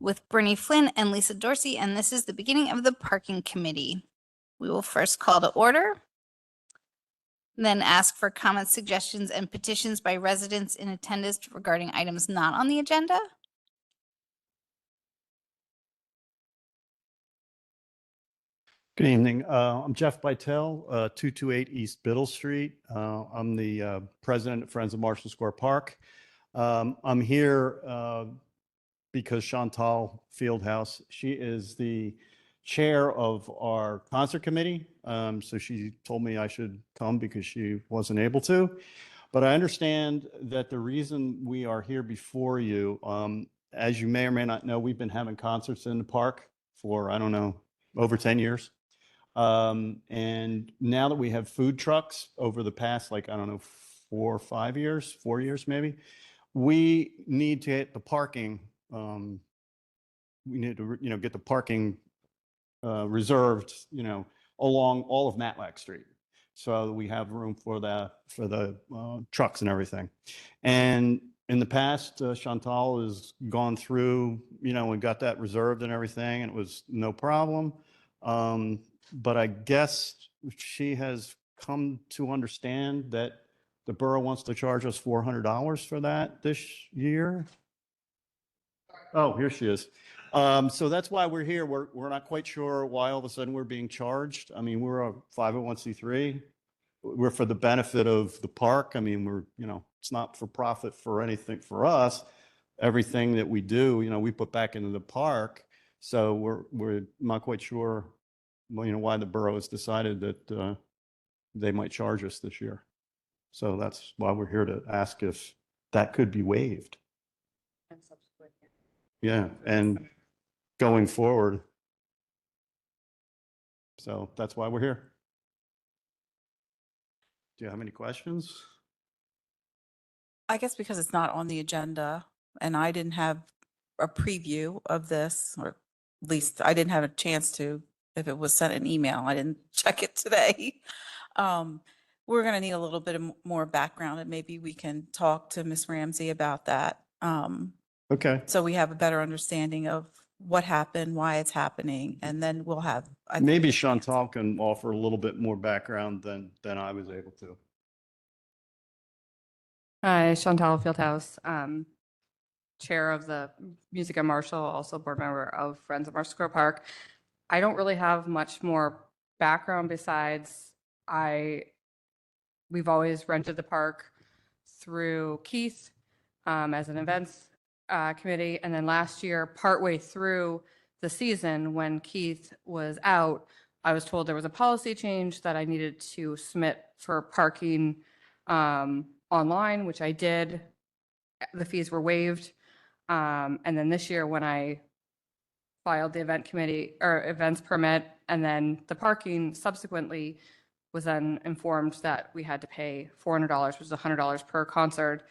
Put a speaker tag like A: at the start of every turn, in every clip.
A: with Bernie Flynn and Lisa Dorsey, and this is the beginning of the parking committee. We will first call to order, then ask for comments, suggestions, and petitions by residents in attendance regarding items not on the agenda.
B: Good evening. I'm Jeff Bytel, 228 East Biddle Street. I'm the president of Friends of Marshall Square Park. I'm here because Chantal Fieldhouse, she is the chair of our concert committee. So she told me I should come because she wasn't able to. But I understand that the reason we are here before you, as you may or may not know, we've been having concerts in the park for, I don't know, over 10 years. And now that we have food trucks over the past, like, I don't know, 4 years maybe, we need to get the parking, we need to, get the parking reserved, along all of Matlack Street. So we have room for the trucks and everything. And in the past, Chantal has gone through, and got that reserved and everything, and it was no problem. But I guess she has come to understand that the borough wants to charge us $400 for that this year. Oh, here she is. So that's why we're here. We're not quite sure why all of a sudden we're being charged. I mean, we're a 501c3. We're for the benefit of the park. I mean, we're, it's not for profit for anything for us. Everything that we do, we put back into the park. So we're not quite sure, why the borough has decided that they might charge us this year. So that's why we're here to ask if that could be waived.
C: And subsequent.
B: Yeah, and going forward. So that's why we're here. Do you have any questions?
C: I guess because it's not on the agenda and I didn't have a preview of this, or at least I didn't have a chance to, if it was sent an email, I didn't check it today. We're going to need a little bit of more background, and maybe we can talk to Ms. Ramsey about that.
B: Okay.
C: So we have a better understanding of what happened, why it's happening, and then we'll have.
B: Maybe Chantal can offer a little bit more background than I was able to.
D: Hi, Chantal Fieldhouse, chair of the Music at Marshall, also board member of Friends of Marshall Square Park. I don't really have much more background besides we've always rented the park through Keith as an events committee. And then last year, partway through the season, when Keith was out, I was told there was a policy change that I needed to submit for parking online, which I did. The fees were waived. And then this year, when I filed the event committee or events permit, and then the parking subsequently was then informed that we had to pay $400, which is $100 per concert,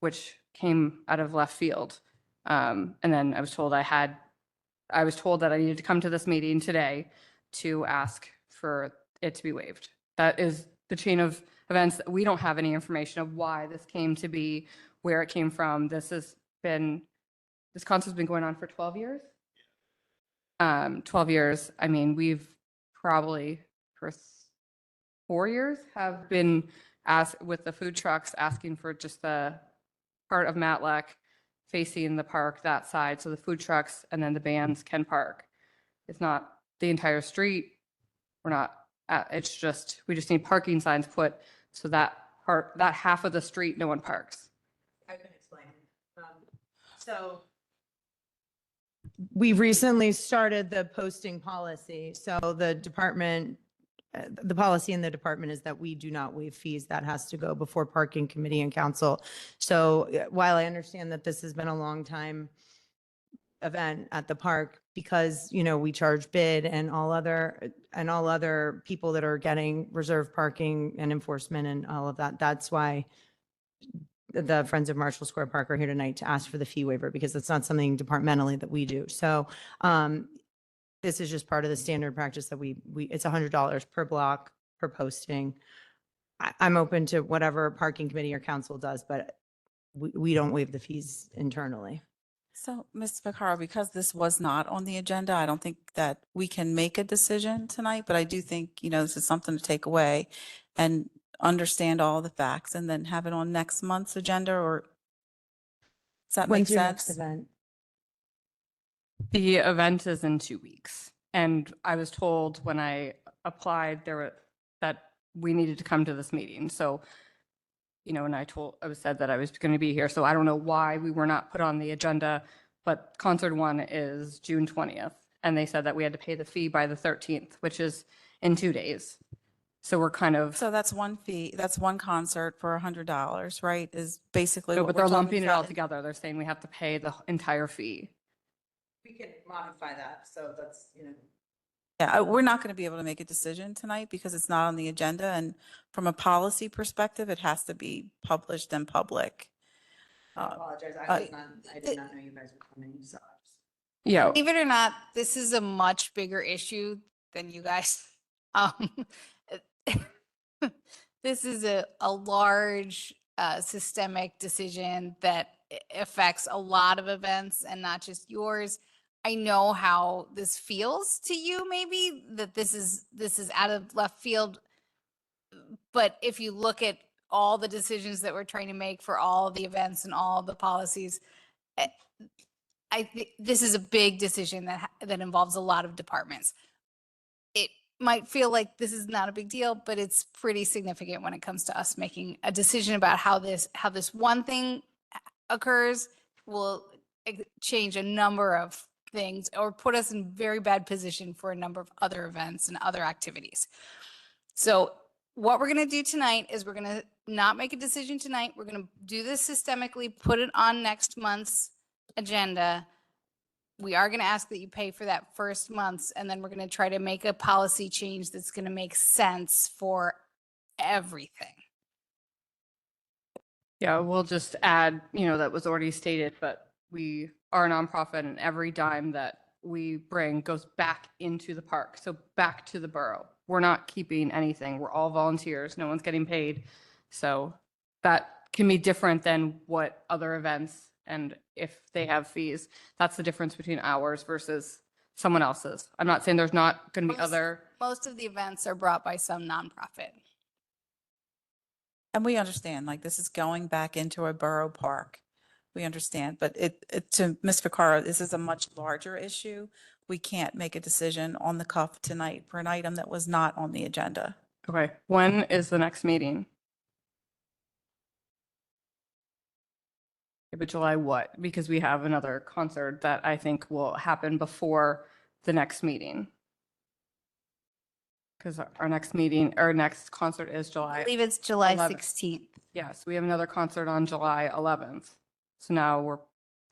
D: which came out of left field. And then I was told that I needed to come to this meeting today to ask for it to be waived. That is the chain of events. We don't have any information of why this came to be, where it came from. This concert's been going on for 12 years. 12 years. I mean, we've probably for 4 years have been asked with the food trucks asking for just the part of Matlack facing the park, that side. So the food trucks and then the bands can park. It's not the entire street. It's just, we just need parking signs put so that half of the street, no one parks.
E: I can explain. So we recently started the posting policy. So the department, the policy in the department is that we do not waive fees. That has to go before parking committee and council. So while I understand that this has been a long time event at the park, because, we charge bid and all other people that are getting reserved parking and enforcement and all of that, that's why the Friends of Marshall Square Park are here tonight to ask for the fee waiver, because it's not something departmentally that we do. So this is just part of the standard practice that it's $100 per block per posting. I'm open to whatever parking committee or council does, but we don't waive the fees internally.
C: So, Ms. Vaccaro, because this was not on the agenda, I don't think that we can make a decision tonight, but I do think, this is something to take away and understand all the facts and then have it on next month's agenda, or does that make
E: When's your next
C: sense?
E: event?
D: The event is in 2 weeks. And I was told when I applied that we needed to come to this meeting. So, and I was said that I was going to be here. So I don't know why we were not put on the agenda, but concert one is June 20th. And they said that we had to pay the fee by the 13th, which is in 2 days. So we're kind of,
C: So that's one fee, that's one concert for $100, right? Is basically
D: no,
C: what
D: but
C: we're
D: they're
C: talking
D: lumping it all
C: about.
D: together. They're saying we have to pay the entire fee.
E: We can modify that, so that's,
C: Yeah, we're not going to be able to make a decision tonight because it's not on the agenda. And from a policy perspective, it has to be published and public.
E: apologize.
C: I
E: did not know you guys were coming, so.
D: Yeah.
A: Believe it or not, this is a much bigger issue than you guys. Um, this is a large systemic decision that affects a lot of events and not just yours. I know how this feels to you, maybe that this is out of left field. But if you look at all the decisions that we're trying to make for all the events and all the policies, I think this is a big decision that involves a lot of departments. It might feel like this is not a big deal, but it's pretty significant when it comes to us making a decision about how this one thing occurs will change a number of things or put us in very bad position for a number of other events and other activities. So what we're going to do tonight is we're going to not make a decision tonight. We're going to do this systemically, put it on next month's agenda. We are going to ask that you pay for that first month's, and then we're going to try to make a policy change that's going to make sense for everything.
D: Yeah, we'll just add, that was already stated, but we are a nonprofit and every dime that we bring goes back into the park. So back to the borough. We're not keeping anything. We're all volunteers. No one's getting paid. So that can be different than what other events, and if they have fees, that's the difference between ours versus someone else's. I'm not saying there's not going to be other.
A: Most of the events are brought by some nonprofit.
C: And we understand, like, this is going back into a borough park. We understand, but to Ms. Vaccaro, this is a much larger issue. We can't make a decision on the cuff tonight for an item that was not on the agenda.
D: Okay, when is the next meeting? Yeah, but July what? Because we have another concert that I think will happen before the next meeting. Because our next concert is
A: I
D: July.
A: believe it's July
D: 11th.
A: 16th.
D: Yes, we have another concert on July 11th. So now we're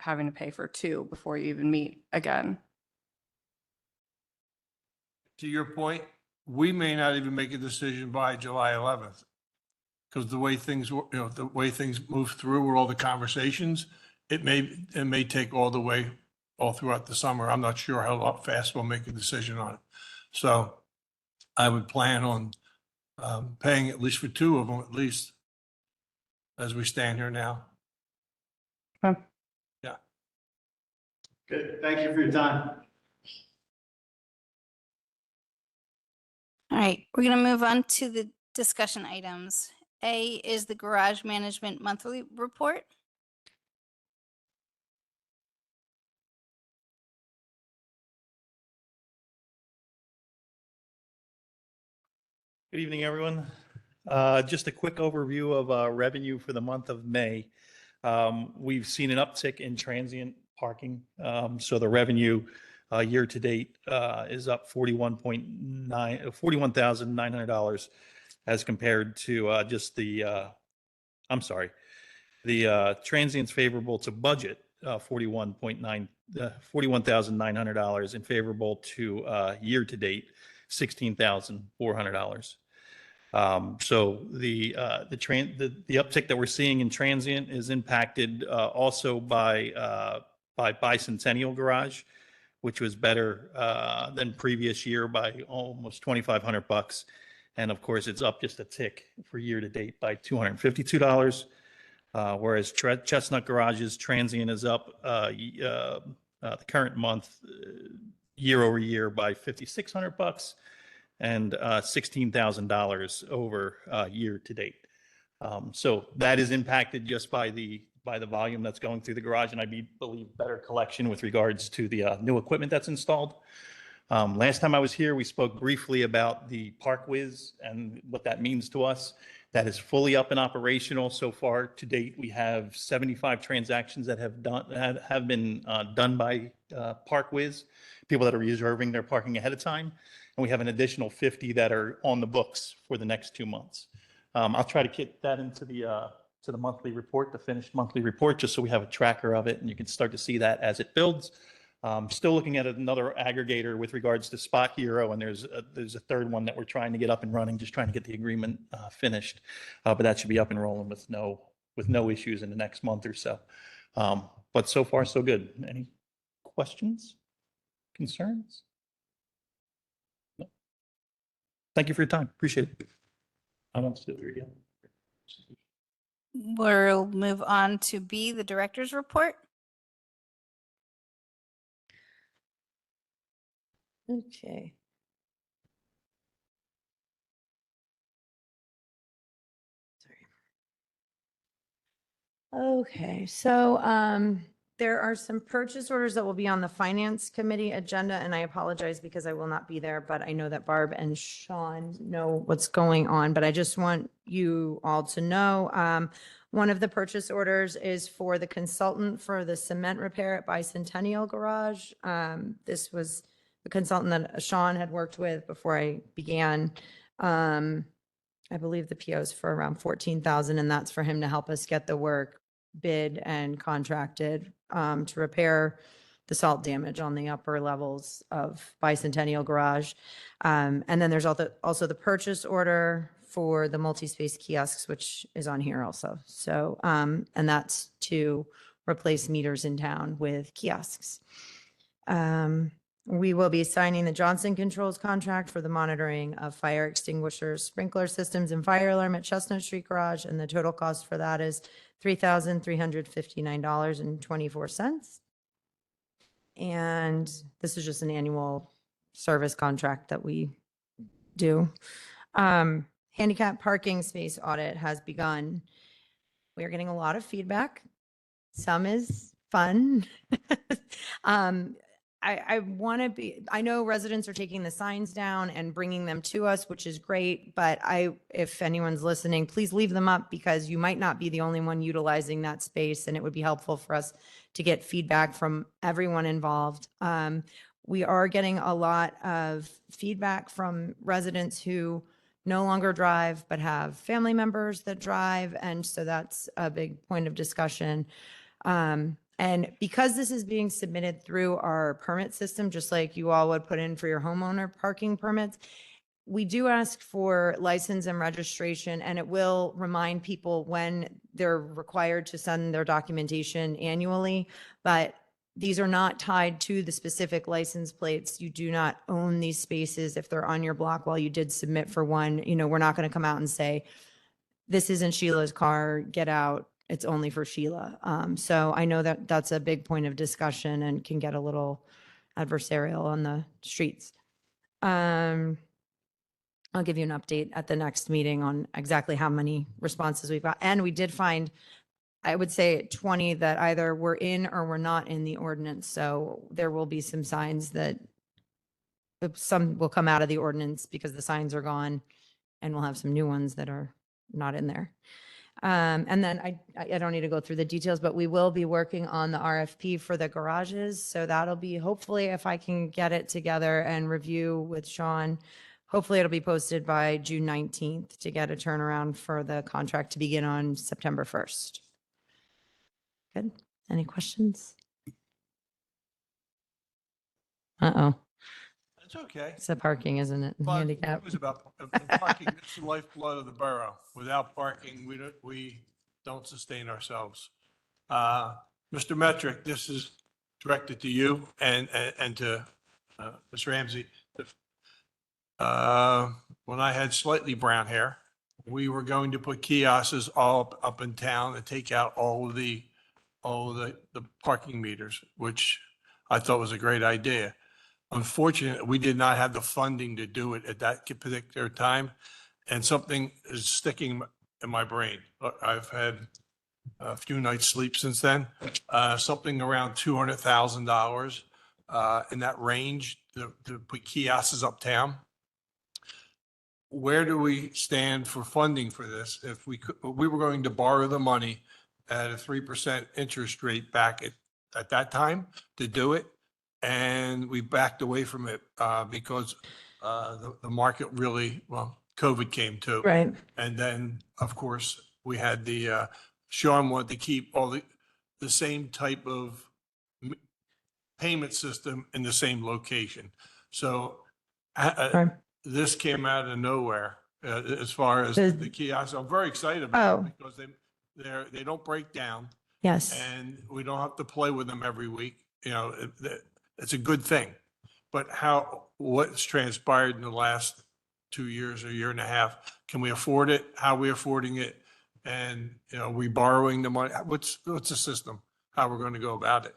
D: having to pay for 2 before you even meet again.
F: To your point, we may not even make a decision by July 11th. Because the way things, the way things move through with all the conversations, it may take all throughout the summer. I'm not sure how fast we'll make a decision on it. So I would plan on paying at least for 2 of them, at least, as we stand here now.
D: Okay.
F: Yeah.
B: Good. Thank you for your time.
A: All right, we're going to move on to the discussion items. A is the garage management monthly report.
G: Good evening, everyone. Just a quick overview of revenue for the month of May. We've seen an uptick in transient parking. So the revenue year to date is up $41,900 as compared to just the transient's favorable to budget, $41,900 and favorable to year to date, $16,400. So the uptick that we're seeing in transient is impacted also by Bicentennial Garage, which was better than previous year by almost $2,500. And of course, it's up just a tick for year to date by $252. Whereas Chestnut Garage's transient is up the current month year over year by $5,600 and $16,000 over year to date. So that is impacted just by the volume that's going through the garage, and I believe better collection with regards to the new equipment that's installed. Last time I was here, we spoke briefly about the ParkWiz and what that means to us. That is fully up and operational. So far to date, we have 75 transactions that have been done by ParkWiz, people that are reserving their parking ahead of time. And we have an additional 50 that are on the books for the next 2 months. I'll try to get that into the monthly report, the finished monthly report, just so we have a tracker of it and you can start to see that as it builds. Still looking at another aggregator with regards to Spot Hero, and there's a third one that we're trying to get up and running, just trying to get the agreement finished. But that should be up and rolling with no issues in the next month or so. But so far, so good. Any questions, concerns? No. Thank you for your time. Appreciate it. I won't sit here again.
A: We'll move on to B, the director's report.
E: Okay. Sorry. Okay, so there are some purchase orders that will be on the Finance Committee agenda, and I apologize because I will not be there, but I know that Barb and Sean know what's going on, but I just want you all to know. One of the purchase orders is for the consultant for the cement repair at Bicentennial Garage. This was the consultant that Sean had worked with before I began. I believe the PO is for around 14,000, and that's for him to help us get the work bid and contracted to repair the salt damage on the upper levels of Bicentennial Garage. And then there's also the purchase order for the multi-space kiosks, which is on here also. So, and that's to replace meters in town with kiosks. We will be signing the Johnson Controls contract for the monitoring of fire extinguishers, sprinkler systems, and fire alarm at Chestnut Street Garage. And the total cost for that is $3,359.24. And this is just an annual service contract that we do. Handicap parking space audit has begun. We are getting a lot of feedback. Some is fun. I want to be, I know residents are taking the signs down and bringing them to us, which is great, but if anyone's listening, please leave them up because you might not be the only one utilizing that space, and it would be helpful for us to get feedback from everyone involved. We are getting a lot of feedback from residents who no longer drive, but have family members that drive, and so that's a big point of discussion. And because this is being submitted through our permit system, just like you all would put in for your homeowner parking permits, we do ask for license and registration, and it will remind people when they're required to send their documentation annually. But these are not tied to the specific license plates. You do not own these spaces if they're on your block while you did submit for one. You know, we're not going to come out and say, this isn't Sheila's car, get out. It's only for Sheila. So I know that that's a big point of discussion and can get a little adversarial on the streets. I'll give you an update at the next meeting on exactly how many responses we've got. And we did find, I would say 20 that either were in or were not in the ordinance. So there will be some signs that some will come out of the ordinance because the signs are gone, and we'll have some new ones that are not in there. And then I don't need to go through the details, but we will be working on the RFP for the garages. So that'll be, hopefully, if I can get it together and review with Sean, hopefully it'll be posted by June 19th to get a turnaround for the contract to begin on September 1st. Good. Any questions? Uh-oh.
F: It's okay.
E: It's the parking, isn't it?
F: But
E: Handicap.
F: it was about parking. It's the lifeblood of the borough. Without parking, we don't sustain ourselves. Mr. Metric, this is directed to you and to Ms. Ramsey. When I had slightly brown hair, we were going to put kiosks all up in town and take out all of the parking meters, which I thought was a great idea. Unfortunately, we did not have the funding to do it at that particular time, and something is sticking in my brain. I've had a few nights sleep since then. Something around $200,000 in that range to put kiosks uptown. Where do we stand for funding for this? If we could, we were going to borrow the money at a 3% interest rate back at that time to do it. And we backed away from it because the market really, well, COVID came too.
E: Right.
F: And then, of course, we had Sean wanted to keep all the same type of payment system in the same location. So
E: Right.
F: this came out of nowhere as far as
E: The-
F: the kiosks. I'm very excited about
E: Oh.
F: it because they don't break down
E: Yes.
F: and we don't have to play with them every week. You know, it's a good thing. But what's transpired in the last 2 years or year and a half, can we afford it? How are we affording it? And, you know, we borrowing the money? What's the system? How we're going to go about it?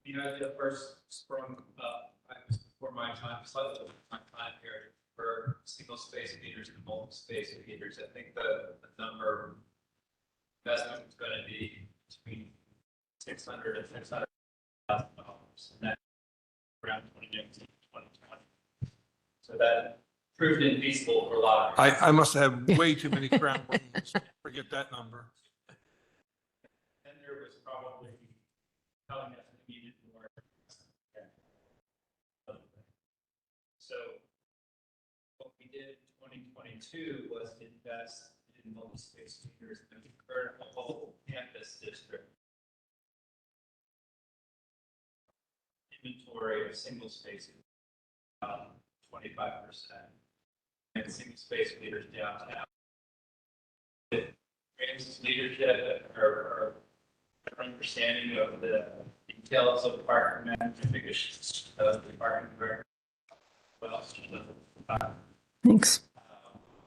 H: The idea first sprung up before my time, slightly over my time period, for single space meters and multiple space meters. I think the number investment is going to be between $600,000 and $600,000, and that's around 2019, 2020. So that proved infeasible for a lot of.
F: I must have way too many crown rings. Forget that number.
H: Vendor was probably telling us we needed more. So what we did in 2022 was invest in multi-space meters and convert a whole campus district inventory of single spaces, 25%, and single space meters downtown. Francis' leadership, our understanding of the details of parking management, because of the parking very well.
E: Thanks.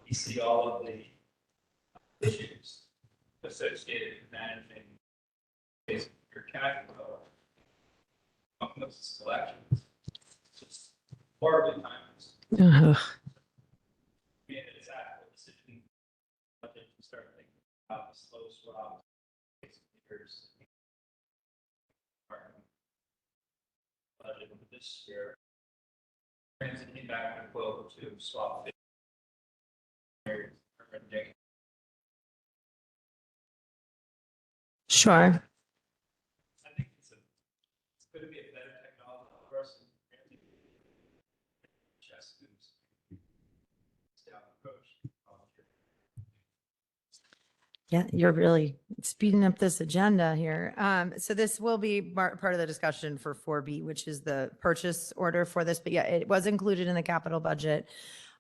H: You see all of the issues associated with managing your cash flow on those selections. It's just horribly timeless. Made an exact decision budget to start thinking about the slow swap meters. Budget for this year. Transit came back with a quote to swap.
E: Sure.
H: I think it's going to be a better technology for us.
E: Yeah, you're really speeding up this agenda here. So this will be part of the discussion for 4B, which is the purchase order for this. But yeah, it was included in the capital budget.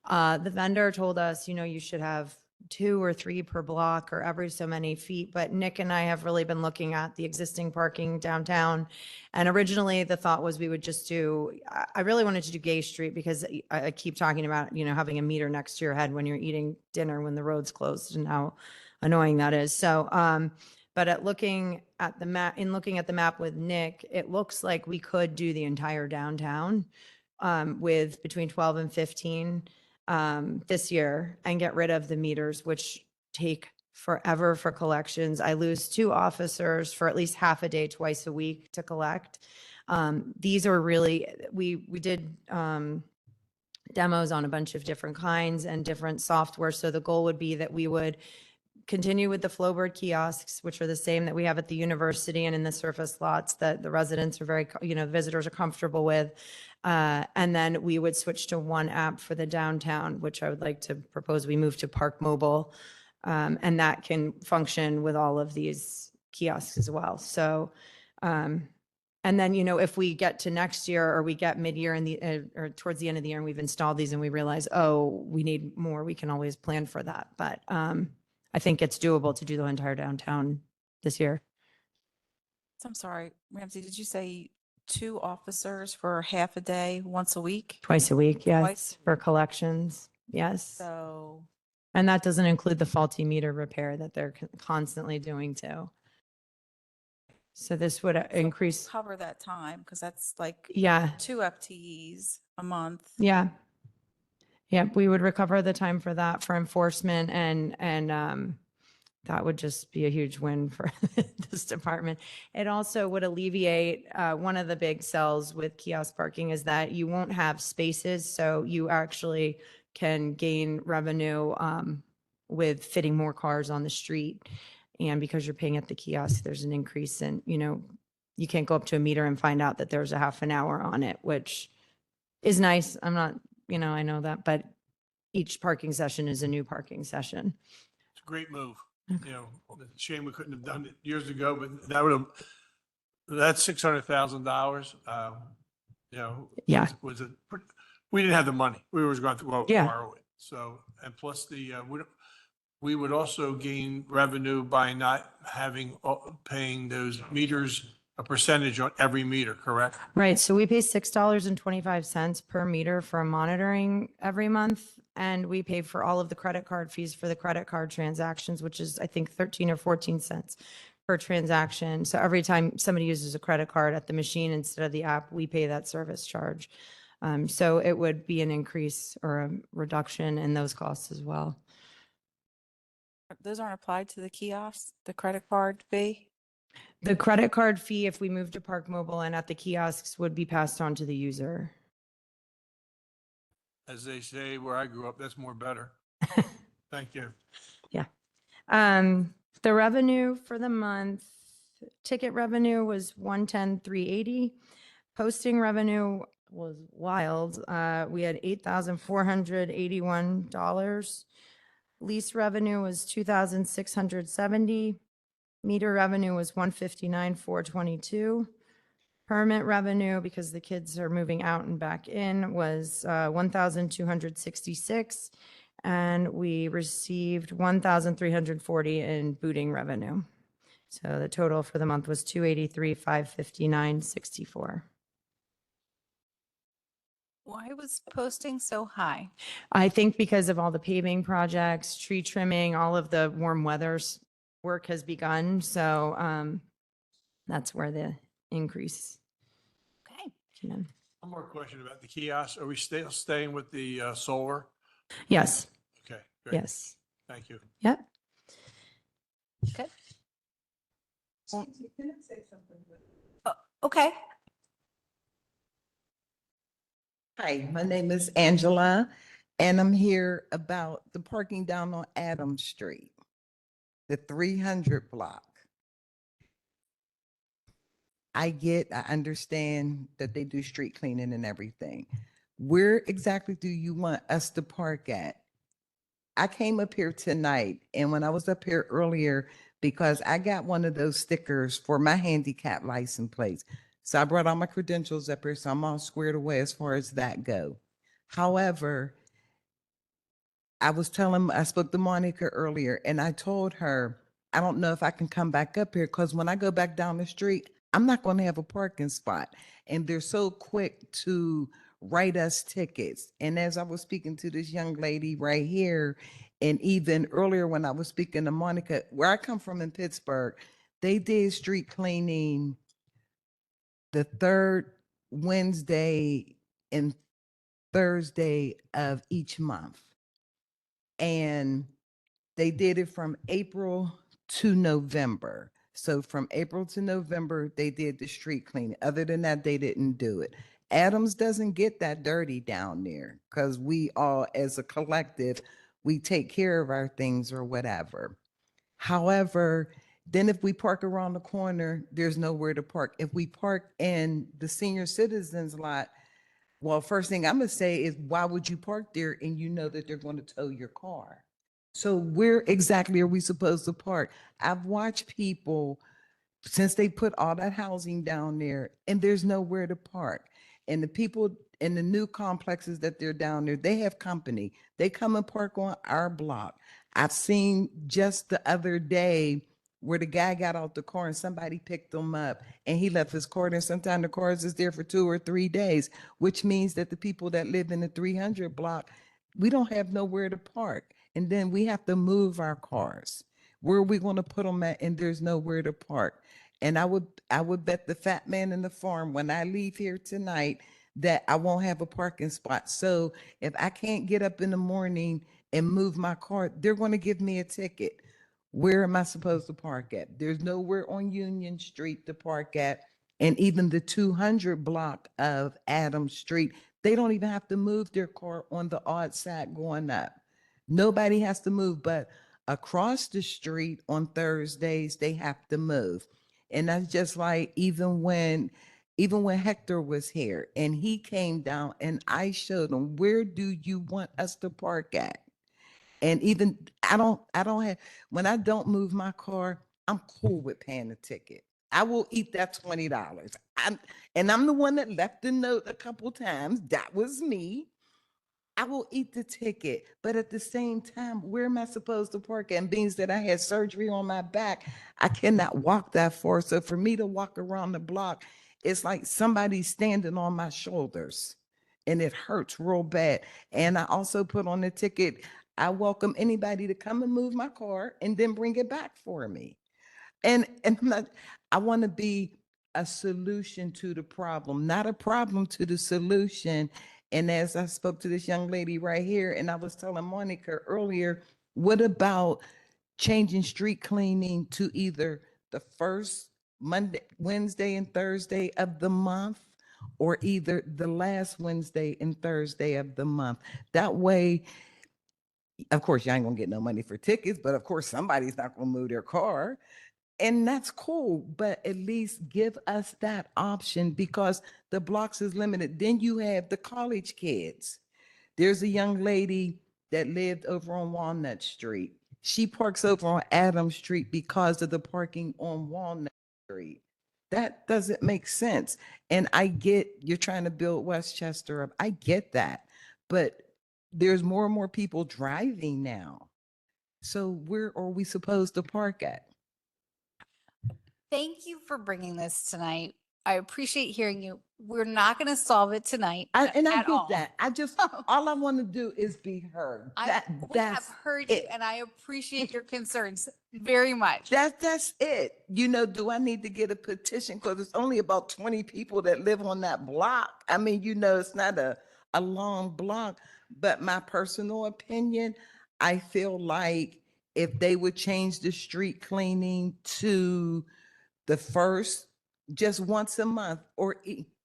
E: The vendor told us, you should have 2 or 3 per block or every so many feet. But Nick and I have really been looking at the existing parking downtown. And originally the thought was we would just I really wanted to do Gay Street because I keep talking about, having a meter next to your head when you're eating dinner when the road's closed and how annoying that is. So, but looking at the map with Nick, it looks like we could do the entire downtown with between 12 and 15 this year and get rid of the meters, which take forever for collections. I lose 2 officers for at least half a day, twice a week to collect. These are really, we did demos on a bunch of different kinds and different software. So the goal would be that we would continue with the Flowbird kiosks, which are the same that we have at the university and in the surface lots that the residents are visitors are comfortable with. And then we would switch to one app for the downtown, which I would like to propose we move to Park Mobile. And that can function with all of these kiosks as well. So, and then, if we get to next year or we get mid-year or towards the end of the year and we've installed these and we realize, oh, we need more, we can always plan for that. But I think it's doable to do the entire downtown this year.
C: I'm sorry, Ramsey, did you say 2 officers for half a day, once a week?
E: Twice a week, yes,
C: Twice a
E: for
C: week.
E: collections, yes.
C: So
E: And that doesn't include the faulty meter repair that they're constantly doing too. So this would increase,
C: Cover that time because that's like
E: yeah,
C: 2 FTEs a month.
E: yeah. Yeah, we would recover the time for that for enforcement and that would just be a huge win for this department. It also would alleviate, one of the big sells with kiosk parking is that you won't have spaces. So you actually can gain revenue, with fitting more cars on the street. And because you're paying at the kiosk, there's an increase in, you can't go up to a meter and find out that there's a half an hour on it, which is nice. I'm not, I know that, but each parking session is a new parking session.
F: It's a great move. Shame we couldn't have done it years ago, but that would have, that's $600,000.
E: Yeah.
F: We didn't have the money. We were going to go
E: Yeah.
F: borrow it. So, and plus we would also gain revenue by not paying those meters a percentage on every meter, correct?
E: Right. So we pay $6.25 per meter for monitoring every month. And we pay for all of the credit card fees for the credit card transactions, which is, I think, 13 or 14 cents per transaction. So every time somebody uses a credit card at the machine instead of the app, we pay that service charge. So it would be an increase or a reduction in those costs as well.
C: Those aren't applied to the kiosks, the credit card fee?
E: The credit card fee, if we move to Park Mobile and at the kiosks, would be passed on to the user.
F: As they say, where I grew up, that's more better. Thank you.
E: The revenue for the month, ticket revenue was 110,380. Posting revenue was wild. We had $8,481. Lease revenue was 2,670. Meter revenue was 159,422. Permit revenue, because the kids are moving out and back in, was 1,266. And we received 1,340 in booting revenue. So the total for the month was 283,559.64.
A: Why was posting so high?
E: I think because of all the paving projects, tree trimming, all of the warm weather's work has begun. So that's where the increase
A: Okay.
E: came in.
F: One more question about the kiosks. Are we still staying with the solar?
E: Yes,
F: Okay, great.
E: yes.
F: Thank you.
E: Yep.
A: Good. Okay.
I: Hi, my name is Angela, and I'm here about the parking down on Adams Street, the 300 block. I understand that they do street cleaning and everything. Where exactly do you want us to park at? I came up here tonight, and when I was up here earlier, because I got one of those stickers for my handicap license plates. So I brought all my credentials up here, so I'm all squared away as far as that go. However, I spoke to Monica earlier, and I told her, I don't know if I can come back up here, because when I go back down the street, I'm not going to have a parking spot. And they're so quick to write us tickets. And as I was speaking to this young lady right here, and even earlier when I was speaking to Monica, where I come from in Pittsburgh, they did street cleaning the third Wednesday and Thursday of each month. And they did it from April to November. So from April to November, they did the street cleaning. Other than that, they didn't do it. Adams doesn't get that dirty down there because we all, as a collective, we take care of our things or whatever. However, then if we park around the corner, there's nowhere to park. If we park in the senior citizens lot, well, first thing I'm gonna say is, why would you park there and you know that they're going to tow your car? So where exactly are we supposed to park? I've watched people since they put all that housing down there and there's nowhere to park. And the people in the new complexes that they're down there, they have company. They come and park on our block. I've seen just the other day where the guy got out the car and somebody picked him up and he left his car there. Sometimes the cars is there for 2 or 3 days, which means that the people that live in the 300 block, we don't have nowhere to park. and then we have to move our cars. Where are we going to put them at? And there's nowhere to park. And I would bet the fat man in the farm when I leave here tonight that I won't have a parking spot. So if I can't get up in the morning and move my car, they're going to give me a ticket. Where am I supposed to park at? There's nowhere on Union Street to park at. And even the 200 block of Adams Street, they don't even have to move their car on the odd side going up. Nobody has to move, but across the street on Thursdays, they have to move. And that's just like even when Hector was here and he came down and I showed him, where do you want us to park at? And even I don't have, when I don't move my car, I'm cool with paying the ticket. I will eat that $20. I'm the one that left the note a couple times. That was me. I will eat the ticket, but at the same time, where am I supposed to park? And being that I had surgery on my back, I cannot walk that far. So for me to walk around the block, it's like somebody's standing on my shoulders and it hurts real bad. And I also put on the ticket, I welcome anybody to come and move my car and then bring it back for me. And I want to be a solution to the problem, not a problem to the solution. And as I spoke to this young lady right here, and I was telling Monica earlier, what about changing street cleaning to either the first Monday, Wednesday and Thursday of the month, or either the last Wednesday and Thursday of the month? That way, of course, you ain't gonna get no money for tickets, but of course, somebody's not gonna move their car. And that's cool, but at least give us that option because the blocks is limited. Then you have the college kids. There's a young lady that lived over on Walnut Street. She parks over on Adams Street because of the parking on Walnut Street. That doesn't make sense. And I get you're trying to build Westchester up. I get that. But there's more and more people driving now. So where are we supposed to park at?
A: Thank you for bringing this tonight. I appreciate hearing you. We're not going to solve it tonight
I: I
A: at
I: get
A: all.
I: that. I just, all I want to do is be heard.
A: We
I: That's
A: have heard you
I: it.
A: and I appreciate your concerns very much.
I: That's it. You know, do I need to get a petition? Because it's only about 20 people that live on that block. I mean, you know, it's not a long block, but my personal opinion, I feel like if they would change the street cleaning to the first, just once a month, or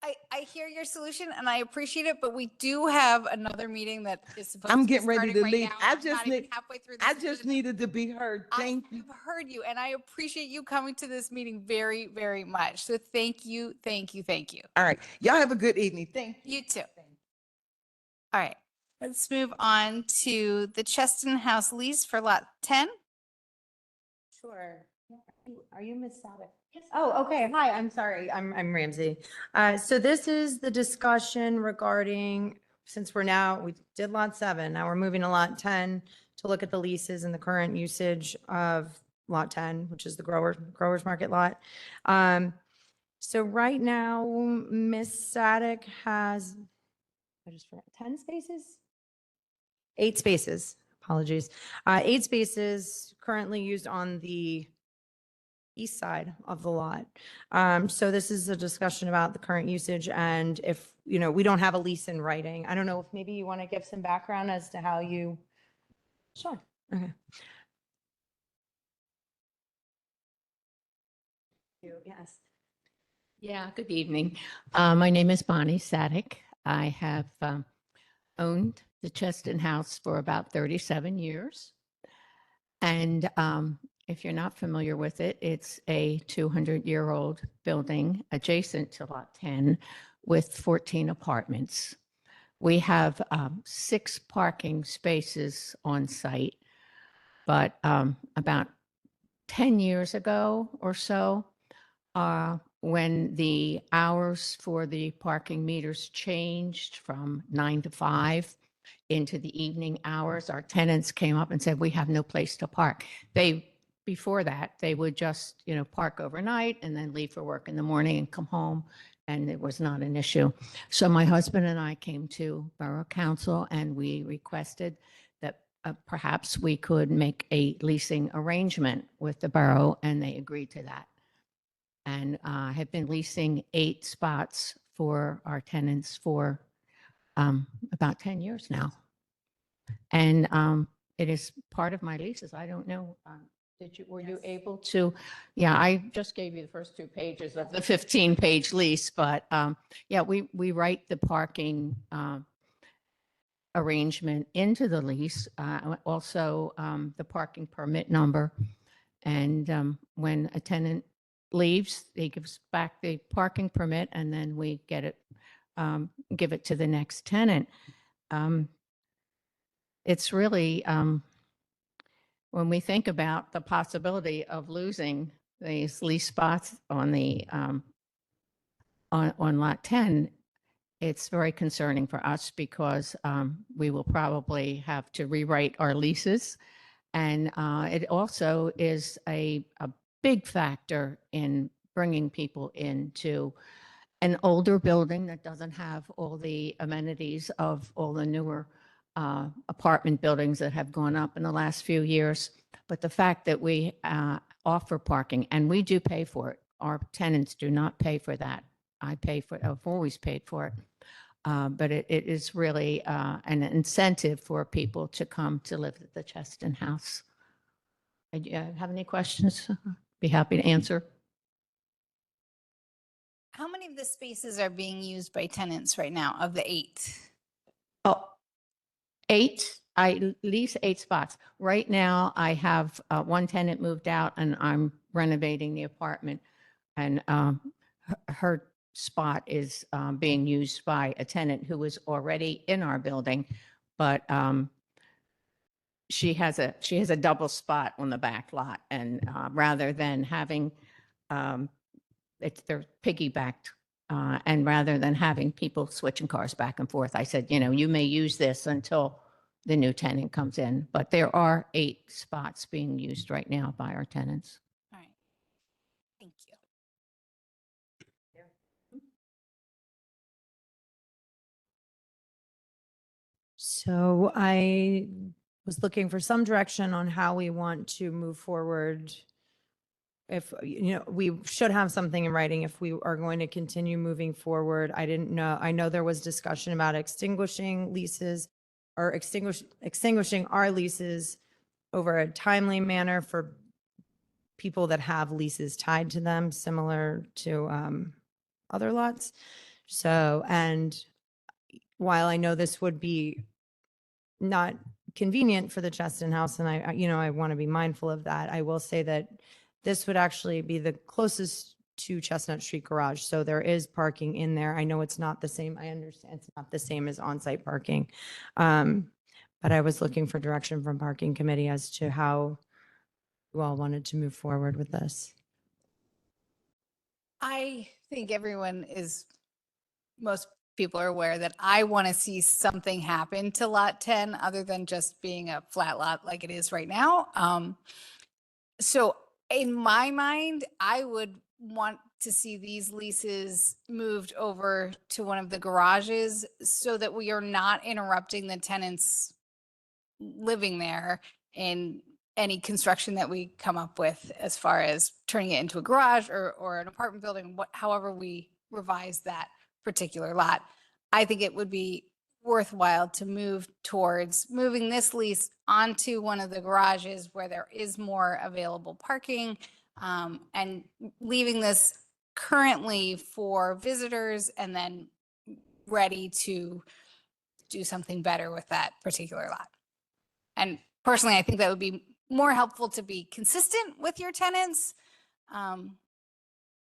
A: I hear your solution and I appreciate it, but we do have another meeting that is supposed
I: I'm
A: to be
I: getting ready
A: starting
I: to
A: right
I: leave.
A: now.
I: I
A: I'm
I: just
A: not even
I: need-
A: halfway through
I: I
A: this
I: just
A: agenda.
I: needed to be heard. Thank
A: I
I: you.
A: have heard you and I appreciate you coming to this meeting very, very much. So thank you, thank you, thank you.
I: All right. Y'all have a good evening. Thank you.
A: You too. All right, let's move on to the Cheston House lease for lot 10.
E: Sure. Are you Miss Savick? Oh, okay. Hi, I'm sorry. I'm Ramsey. So this is the discussion regarding, since we did lot 7, now we're moving to lot 10 to look at the leases and the current usage of lot 10, which is the growers market lot. So right now, Miss Sadik has, I just forgot, 10 spaces? 8 spaces, apologies. 8 spaces currently used on the east side of the lot. So this is a discussion about the current usage and if, you know, we don't have a lease in writing. I don't know if maybe you want to give some background as to how you. Sure. Okay. Yes.
J: Yeah, good evening. My name is Bonnie Sadik. I have owned the Cheston House for about 37 years. And if you're not familiar with it, it's a 200-year-old building adjacent to Lot 10 with 14 apartments. We have 6 parking spaces on site, but about 10 years ago or so, when the hours for the parking meters changed from 9 to 5 into the evening hours, our tenants came up and said, we have no place to park. Before that, they would just, park overnight and then leave for work in the morning and come home, and it was not an issue. So my husband and I came to Borough Council and we requested that perhaps we could make a leasing arrangement with the borough, and they agreed to that. And have been leasing 8 spots for our tenants for about 10 years now. And it is part of my leases. I don't know. Were you able to? Yeah, I just gave you the first 2 pages of the 15-page lease, but yeah, we write the parking arrangement into the lease, also the parking permit number. And when a tenant leaves, he gives back the parking permit, and then we get it, give it to the next tenant. It's really, when we think about the possibility of losing these lease spots on the on lot 10, it's very concerning for us because we will probably have to rewrite our leases. And it also is a big factor in bringing people into an older building that doesn't have all the amenities of all the newer apartment buildings that have gone up in the last few years. But the fact that we offer parking, and we do pay for it, our tenants do not pay for that. I pay for it. I've always paid for it. But it is really an incentive for people to come to live at the Cheston House. Do you have any questions? Be happy to answer.
A: How many of the spaces are being used by tenants right now of the 8?
J: Oh, 8. I lease 8 spots. Right now, I have 1 tenant moved out, and I'm renovating the apartment. And her spot is being used by a tenant who was already in our building, but she has a double spot on the back lot, and rather than having they're piggybacked, and rather than having people switching cars back and forth, I said, you may use this until the new tenant comes in, but there are 8 spots being used right now by our tenants.
A: All right. Thank you.
E: So I was looking for some direction on how we want to move forward. If, we should have something in writing if we are going to continue moving forward. I didn't know, I know there was discussion about extinguishing leases or extinguishing our leases over a timely manner for people that have leases tied to them, similar to other lots. So, and while I know this would be not convenient for the Cheston House, and I want to be mindful of that, I will say that this would actually be the closest to Chestnut Street Garage. So there is parking in there. I know it's not the same. I understand it's not the same as on-site parking. But I was looking for direction from Parking Committee as to how you all wanted to move forward with this.
A: I think most people are aware that I want to see something happen to lot 10 other than just being a flat lot like it is right now. So in my mind, I would want to see these leases moved over to one of the garages so that we are not interrupting the tenants living there in any construction that we come up with as far as turning it into a garage or an apartment building, however we revise that particular lot. I think it would be worthwhile to move towards moving this lease onto one of the garages where there is more available parking, and leaving this currently for visitors and then ready to do something better with that particular lot. And personally, I think that would be more helpful to be consistent with your tenants.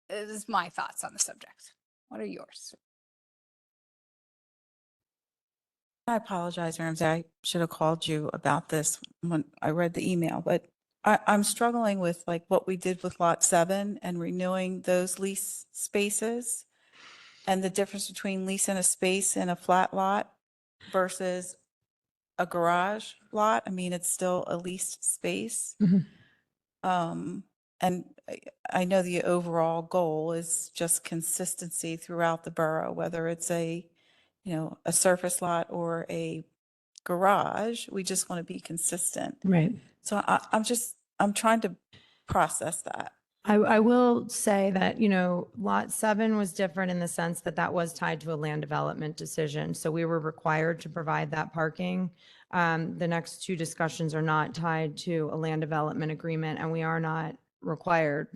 A: This is my thoughts on the subject. What are yours?
C: I apologize, Ramsey. I should have called you about this when I read the email, but I'm struggling with like what we did with Lot 7 and renewing those lease spaces and the difference between leasing a space in a flat lot versus a garage lot. I mean, it's still a leased space.
E: Mhm.
C: And I know the overall goal is just consistency throughout the borough, whether it's a surface lot or a garage. We just want to be consistent.
E: Right.
C: So I'm trying to process that.
E: I will say that, lot 7 was different in the sense that that was tied to a land development decision. So we were required to provide that parking. The next two discussions are not tied to a land development agreement, and we are not required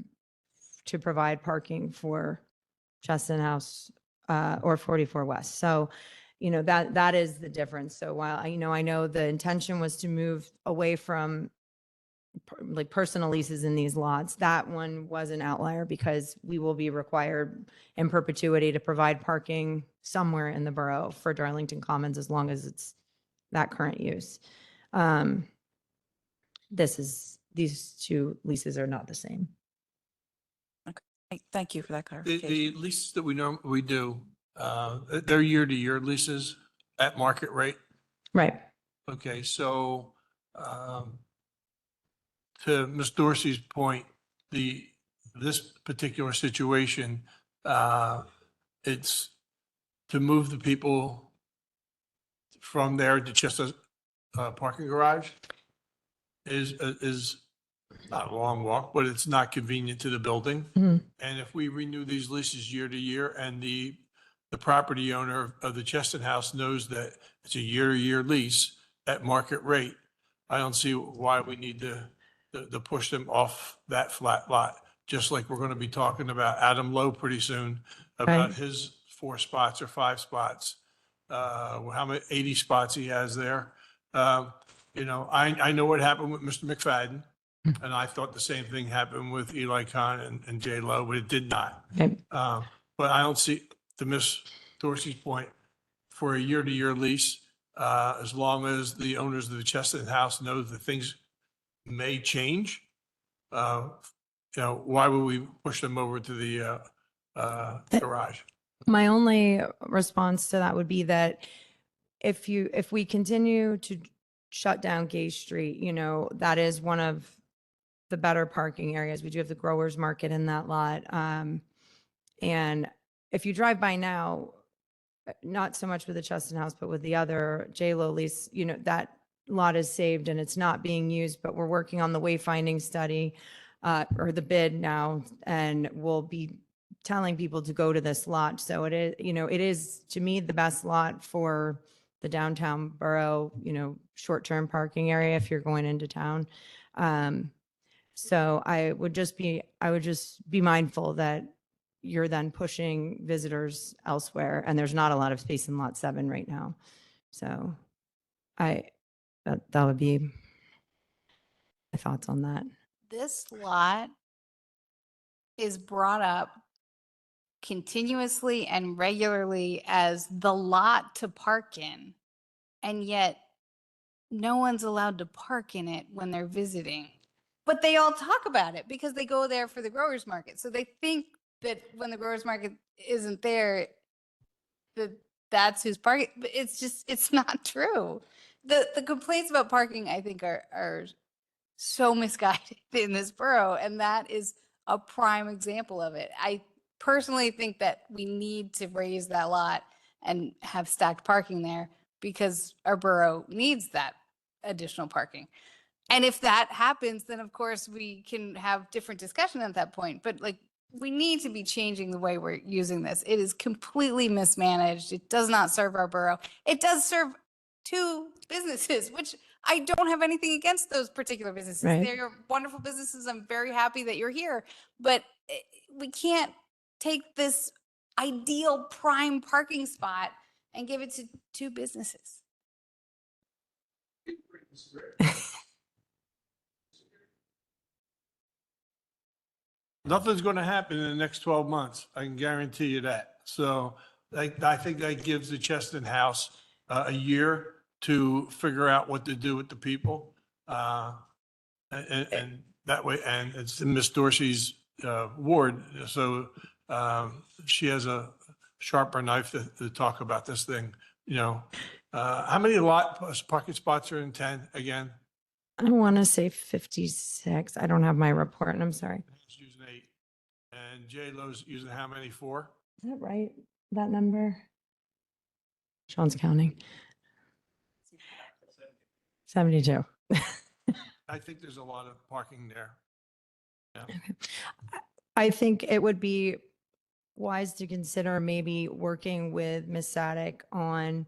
E: to provide parking for Chestnut House or 44 West. So, that is the difference. So while, I know the intention was to move away from like personal leases in these lots, that one was an outlier because we will be required in perpetuity to provide parking somewhere in the borough for Darlington Commons as long as it's that current use. These two leases are not the same.
C: Thank you for that
F: The
C: clarification.
F: leases that we do, they're year-to-year leases at market rate.
E: Right.
F: Okay, so to Ms. Dorsey's point, this particular situation, it's to move the people from there to just a parking garage is not a long walk, but it's not convenient to the building.
E: Mhm.
F: And if we renew these leases year to year and the property owner of the Cheston House knows that it's a year-to-year lease at market rate, I don't see why we need to push them off that flat lot. Just like we're going to be talking about Adam Lowe pretty soon about
E: Right.
F: his 4 spots or 5 spots. How many 80 spots he has there. I know what happened with Mr. McFadden. And I thought the same thing happened with Eli Khan and Jay Lowe, but it did not.
E: Okay.
F: But I don't see, to Ms. Dorsey's point, for a year-to-year lease, as long as the owners of the Chestnut House know that things may change, why would we push them over to the garage?
E: My only response to that would be that if we continue to shut down Gay Street, that is one of the better parking areas. We do have the growers market in that lot. And if you drive by now, not so much with the Cheston House, but with the other J-Lo lease, that lot is saved and it's not being used, but we're working on the wayfinding study or the bid now, and we'll be telling people to go to this lot. So it is to me the best lot for the downtown borough, short-term parking area if you're going into town. So I would just be mindful that you're then pushing visitors elsewhere, and there's not a lot of space in lot 7 right now. So that would be my thoughts on that.
A: This lot is brought up continuously and regularly as the lot to park in, and yet no one's allowed to park in it when they're visiting. But they all talk about it because they go there for the growers market. So they think that when the growers market isn't there, that's who's parking. But it's not true. The complaints about parking, I think, are so misguided in this borough, and that is a prime example of it. I personally think that we need to raise that lot and have stacked parking there because our borough needs that additional parking. And if that happens, then of course we can have different discussion at that point. But we need to be changing the way we're using this. It is completely mismanaged. It does not serve our borough. It does serve 2 businesses, which I don't have anything against those particular businesses.
E: Right.
A: They're wonderful businesses. I'm very happy that you're here. But we can't take this ideal prime parking spot and give it to 2 businesses.
F: Nothing's going to happen in the next 12 months. I can guarantee you that. So I think that gives the Cheston House a year to figure out what to do with the people. And that way, and it's in Miss Dorsey's ward. So she has a sharper knife to talk about this thing, How many parking spots are in 10 again?
E: I want to say 56. I don't have my report, and I'm sorry.
F: He's using 8. And J Lowe's using how many? 4?
E: Is that right? That number? Sean's counting. 72.
F: I think there's a lot of parking there. Yeah.
E: I think it would be wise to consider maybe working with Ms. Sadek on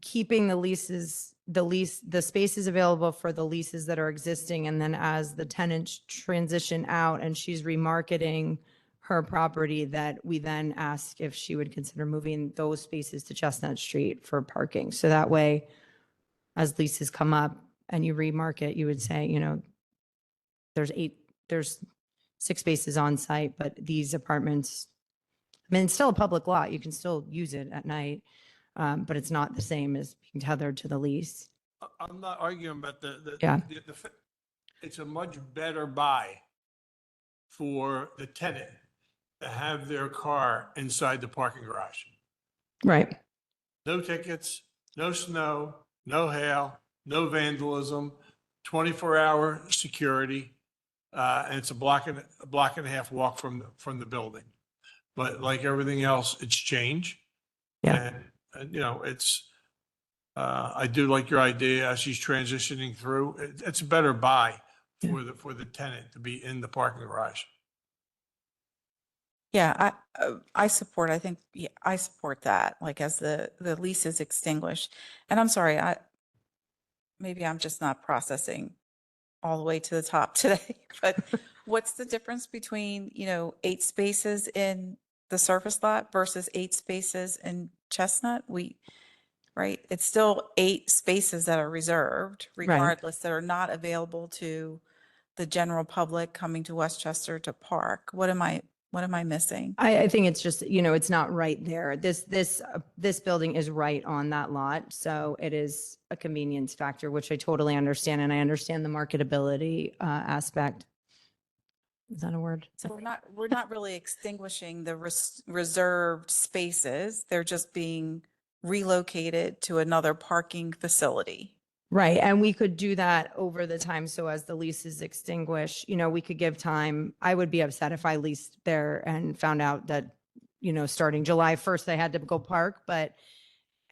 E: keeping the spaces available for the leases that are existing. And then as the tenants transition out and she's remarketing her property, that we then ask if she would consider moving those spaces to Chestnut Street for parking. So that way, as leases come up and you remarket, you would say, you know, there's 6 spaces on site, but these apartments, I mean, it's still a public lot. You can still use it at night, but it's not the same as being tethered to the lease.
F: I'm not arguing about
E: Yeah.
F: it's a much better buy for the tenant to have their car inside the parking garage.
E: Right.
F: No tickets, no snow, no hail, no vandalism, 24-hour security. And it's a block and a half walk from the building. But like everything else, it's change.
E: Yeah.
F: And you know, I do like your idea as she's transitioning through. It's a better buy for the tenant to be in the parking garage.
C: Yeah, I support, I think, yeah, I support that, like as the lease is extinguished. And I'm sorry, maybe I'm just not processing all the way to the top today, but what's the difference between, 8 spaces in the surface lot versus 8 spaces in Chestnut? Right? It's still 8 spaces that are reserved regardless, that are not available to the general public coming to Westchester to park. What am I missing?
E: I think it's just, it's not right there. This building is right on that lot. So it is a convenience factor, which I totally understand. And I understand the marketability aspect. Is that a word?
C: So we're not really extinguishing the reserved spaces. They're just being relocated to another parking facility.
E: Right. And we could do that over the time. So as the lease is extinguished, we could give time. I would be upset if I leased there and found out that, starting July 1st, they had to go park. But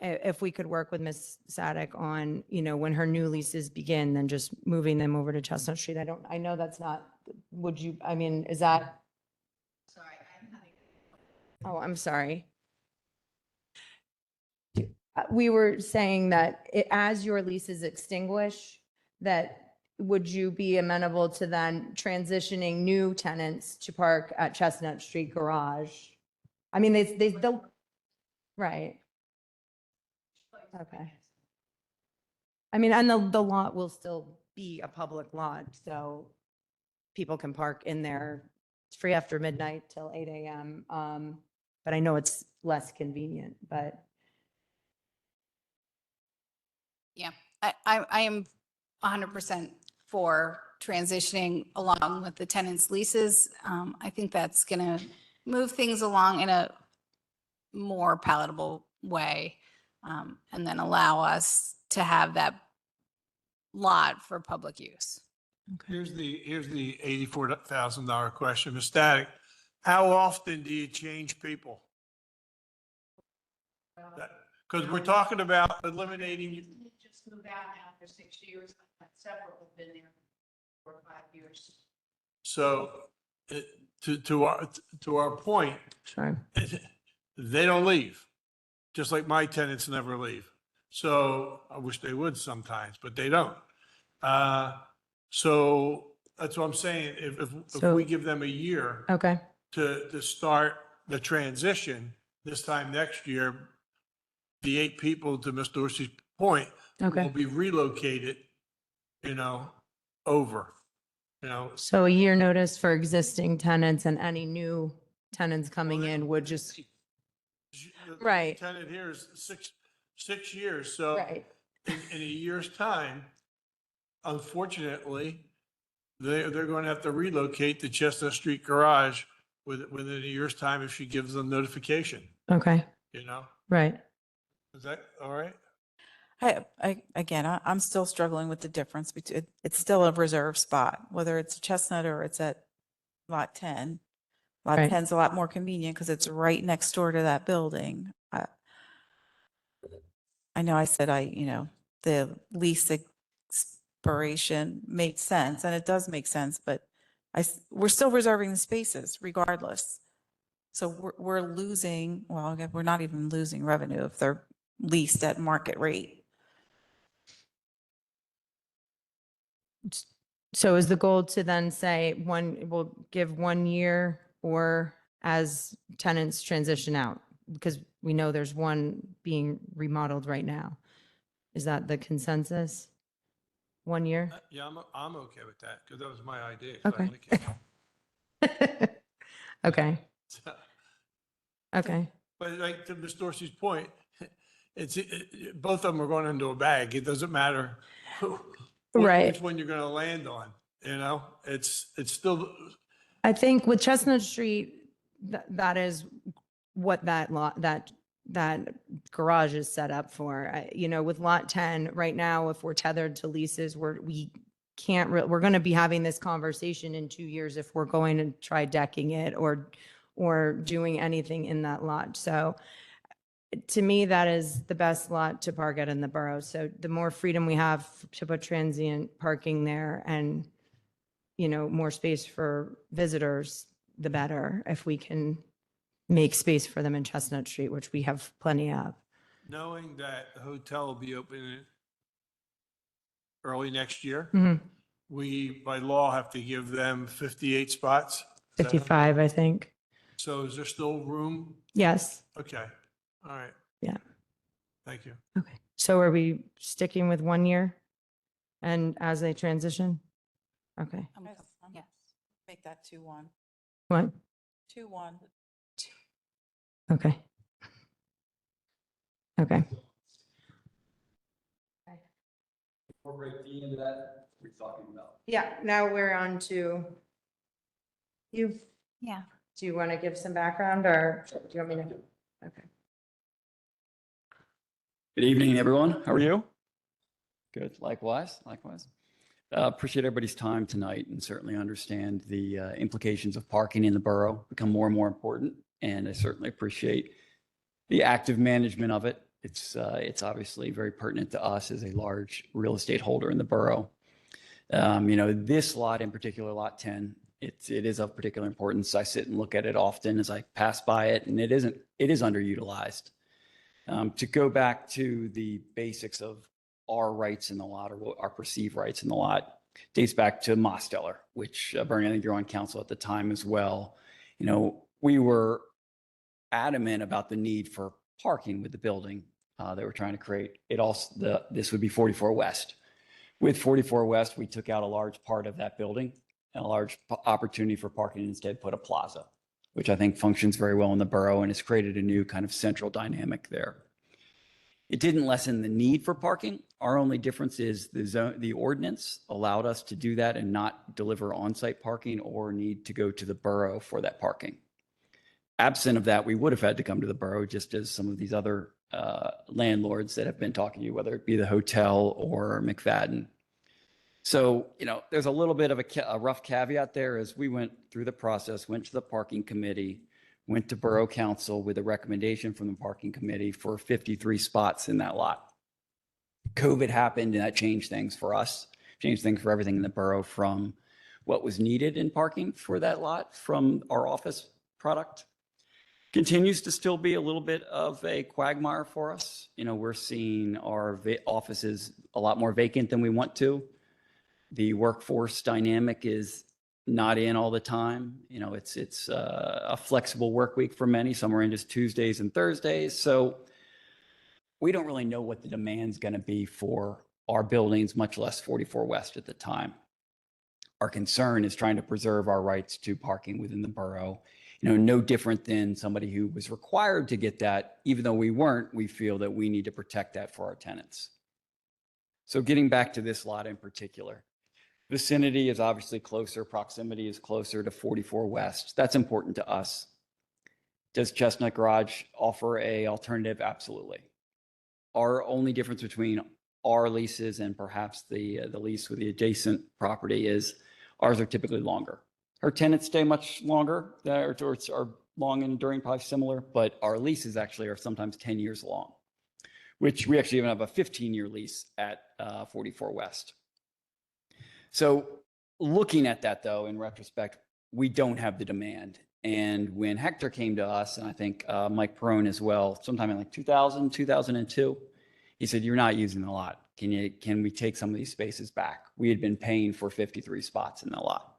E: if we could work with Ms. Sadek on, when her new leases begin, then just moving them over to Chestnut Street. I know that's not, is that? Sorry, oh, I'm sorry. We were saying that as your leases extinguish, that would you be amenable to then transitioning new tenants to park at Chestnut Street Garage? I mean, they'll, right. Okay. I mean, and the lot will still be a public lot, so people can park in there. It's free after midnight till 8 a.m. But I know it's less convenient, but.
A: Yeah, I am 100% for transitioning along with the tenants' leases. I think that's going to move things along in a more palatable way, and then allow us to have that lot for public use.
F: Here's the $84,000 question. Ms. Static, how often do you change people? Because we're talking about eliminating.
J: Just moved out now for 6 years. Several have been there for 5 years.
F: So to our point,
E: Sure.
F: they don't leave, just like my tenants never leave. So I wish they would sometimes, but they don't. So that's what I'm saying. If we give them a year
E: Okay.
F: to start the transition, this time next year, the 8 people, to Ms. Dorsey's point,
E: Okay.
F: will be relocated, over,
E: So a year notice for existing tenants, and any new tenants coming in would just,
F: The
E: Right.
F: Tenant here is 6 years, so
E: right.
F: in a year's time, unfortunately, they're going to have to relocate the Chestnut Street Garage within a year's time if she gives them notification,
E: Okay. Right.
F: Is that all right?
C: I'm still struggling with the difference between, it's still a reserved spot, whether it's Chestnut or it's at lot 10. Lot
E: Right.
C: 10's a lot more convenient because it's right next door to that building. I know I said the lease expiration made sense, and it does make sense, but we're still reserving the spaces regardless. So we're losing, well, again, we're not even losing revenue if they're leased at market rate.
E: So is the goal to then say we'll give 1 year or as tenants transition out? Because we know there's one being remodeled right now. Is that the consensus? 1 year?
F: Yeah, I'm okay with that because that was my idea. 'cause I
E: Okay.
F: like it.
E: Okay, okay.
F: But like to Ms. Dorsey's point, both of them are going into a bag. It doesn't matter
E: Right.
F: which one you're going to land on, you know? It's still,
E: I think with Chestnut Street, that is what that lot, that garage is set up for. You know, with Lot 10, right now, if we're tethered to leases, we can't, we're going to be having this conversation in 2 years if we're going to try decking it or doing anything in that lot. So to me, that is the best lot to park at in the borough. So the more freedom we have to put transient parking there and, you know, more space for visitors, the better, if we can make space for them in Chestnut Street, which we have plenty of.
F: knowing that the hotel will be open early next year,
E: Mhm.
F: we by law have to give them 58 spots. Is that-
E: 55, I think.
F: So is there still room?
E: Yes.
F: Okay, all right.
E: Yeah.
F: Thank you.
E: Okay. So are we sticking with 1 year and as they transition? Okay.
C: Yes. Make that 2-1.
E: What?
C: 2-1.
E: Okay. Okay.
K: Incorporate the into that we're talking about.
E: Yeah, now we're on to you.
A: Yeah.
E: Do you want to give some background or do you want me to? Okay.
K: Good evening, everyone. How are you? Good. Likewise. Appreciate everybody's time tonight and certainly understand the implications of parking in the borough become more and more important. And I certainly appreciate the active management of it. It's obviously very pertinent to us as a large real estate holder in the borough. You know, this lot in particular, lot 10, it is of particular importance. I sit and look at it often as I pass by it, and it is underutilized. To go back to the basics of our rights in the lot or what our perceived rights in the lot dates back to Mosteller, which Bernie, I think you're on council at the time as well. You know, we were adamant about the need for parking with the building they were trying to create. This would be 44 West. With 44 West, we took out a large part of that building and a large opportunity for parking and instead put a plaza, which I think functions very well in the borough and has created a new kind of central dynamic there. It didn't lessen the need for parking. Our only difference is the ordinance allowed us to do that and not deliver on-site parking or need to go to the borough for that parking. Absent of that, we would have had to come to the borough, just as some of these other landlords that have been talking to you, whether it be the hotel or McFadden. So, you know, there's a little bit of a rough caveat there as we went through the process, went to the parking committee, went to borough council with a recommendation from the parking committee for 53 spots in that lot. COVID happened and that changed things for us, changed things for everything in the borough, from what was needed in parking for that lot from our office product. Continues to still be a little bit of a quagmire for us. You know, we're seeing our offices a lot more vacant than we want to. The workforce dynamic is not in all the time. You know, it's a flexible work week for many. Some are in just Tuesdays and Thursdays. So we don't really know what the demand's going to be for our buildings, much less 44 West at the time. Our concern is trying to preserve our rights to parking within the borough. You know, no different than somebody who was required to get that. Even though we weren't, we feel that we need to protect that for our tenants. So getting back to this lot in particular, vicinity is obviously closer, proximity is closer to 44 West. That's important to us. Does Chestnut Garage offer an alternative? Absolutely. Our only difference between our leases and perhaps the lease with the adjacent property is ours are typically longer. Our tenants stay much longer, or are long and enduring, probably similar, but our leases actually are sometimes 10 years long. which we actually even have a 15-year lease at 44 West. So looking at that, though, in retrospect, we don't have the demand. And when Hector came to us, and I think Mike Perone as well, sometime in like 2000, 2002, he said, "You're not using the lot. Can we take some of these spaces back?" We had been paying for 53 spots in the lot.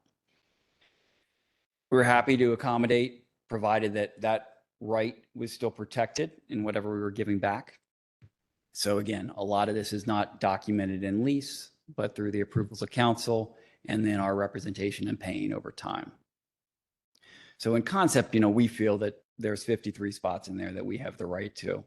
K: We were happy to accommodate, provided that that right was still protected in whatever we were giving back. So again, a lot of this is not documented in lease, but through the approvals of council and then our representation and paying over time. So in concept, we feel that there's 53 spots in there that we have the right to.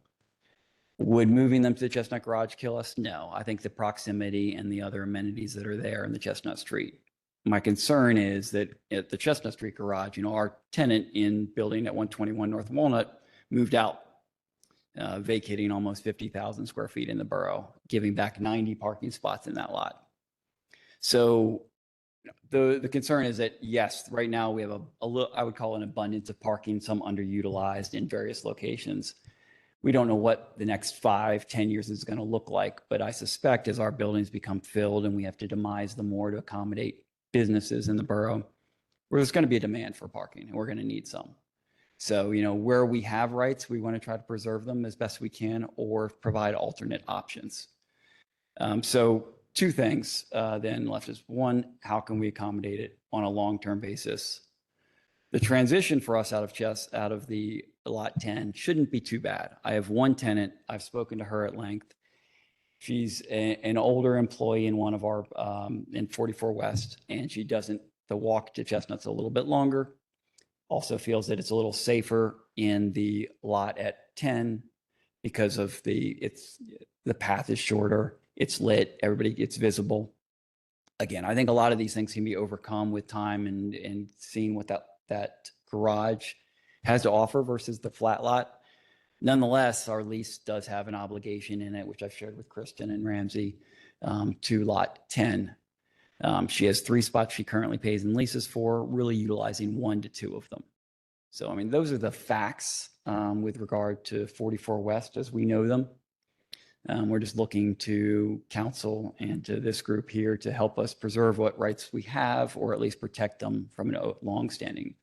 K: Would moving them to the Chestnut Garage kill us? No. I think the proximity and the other amenities that are there in the Chestnut Street. My concern is that at the Chestnut Street Garage, our tenant in building at 121 North Walnut moved out, vacating almost 50,000 square feet in the borough, giving back 90 parking spots in that lot. So the concern is that, yes, right now we have a little, I would call an abundance of parking, some underutilized in various locations. We don't know what the next 5-10 years is going to look like, but I suspect as our buildings become filled and we have to demise them more to accommodate businesses in the borough, there's going to be a demand for parking and we're going to need some. So, where we have rights, we want to try to preserve them as best we can or provide alternate options. So two things then left is, one, how can we accommodate it on a long-term basis? The transition for us out of the lot 10 shouldn't be too bad. I have one tenant. I've spoken to her at length. She's an older employee in one of our, in 44 West, and she doesn't, the walk to Chestnut's a little bit longer. Also feels that it's a little safer in the lot at 10 because of the path is shorter, it's lit, it's visible. Again, I think a lot of these things can be overcome with time and seeing what that garage has to offer versus the flat lot. Nonetheless, our lease does have an obligation in it, which I've shared with Kristen and Ramsey, to lot 10. She has 3 spots she currently pays in leases for, really utilizing 1 to 2 of them. So, those are the facts with regard to 44 West as we know them. We're just looking to council and to this group here to help us preserve what rights we have, or at least protect them from a long-standing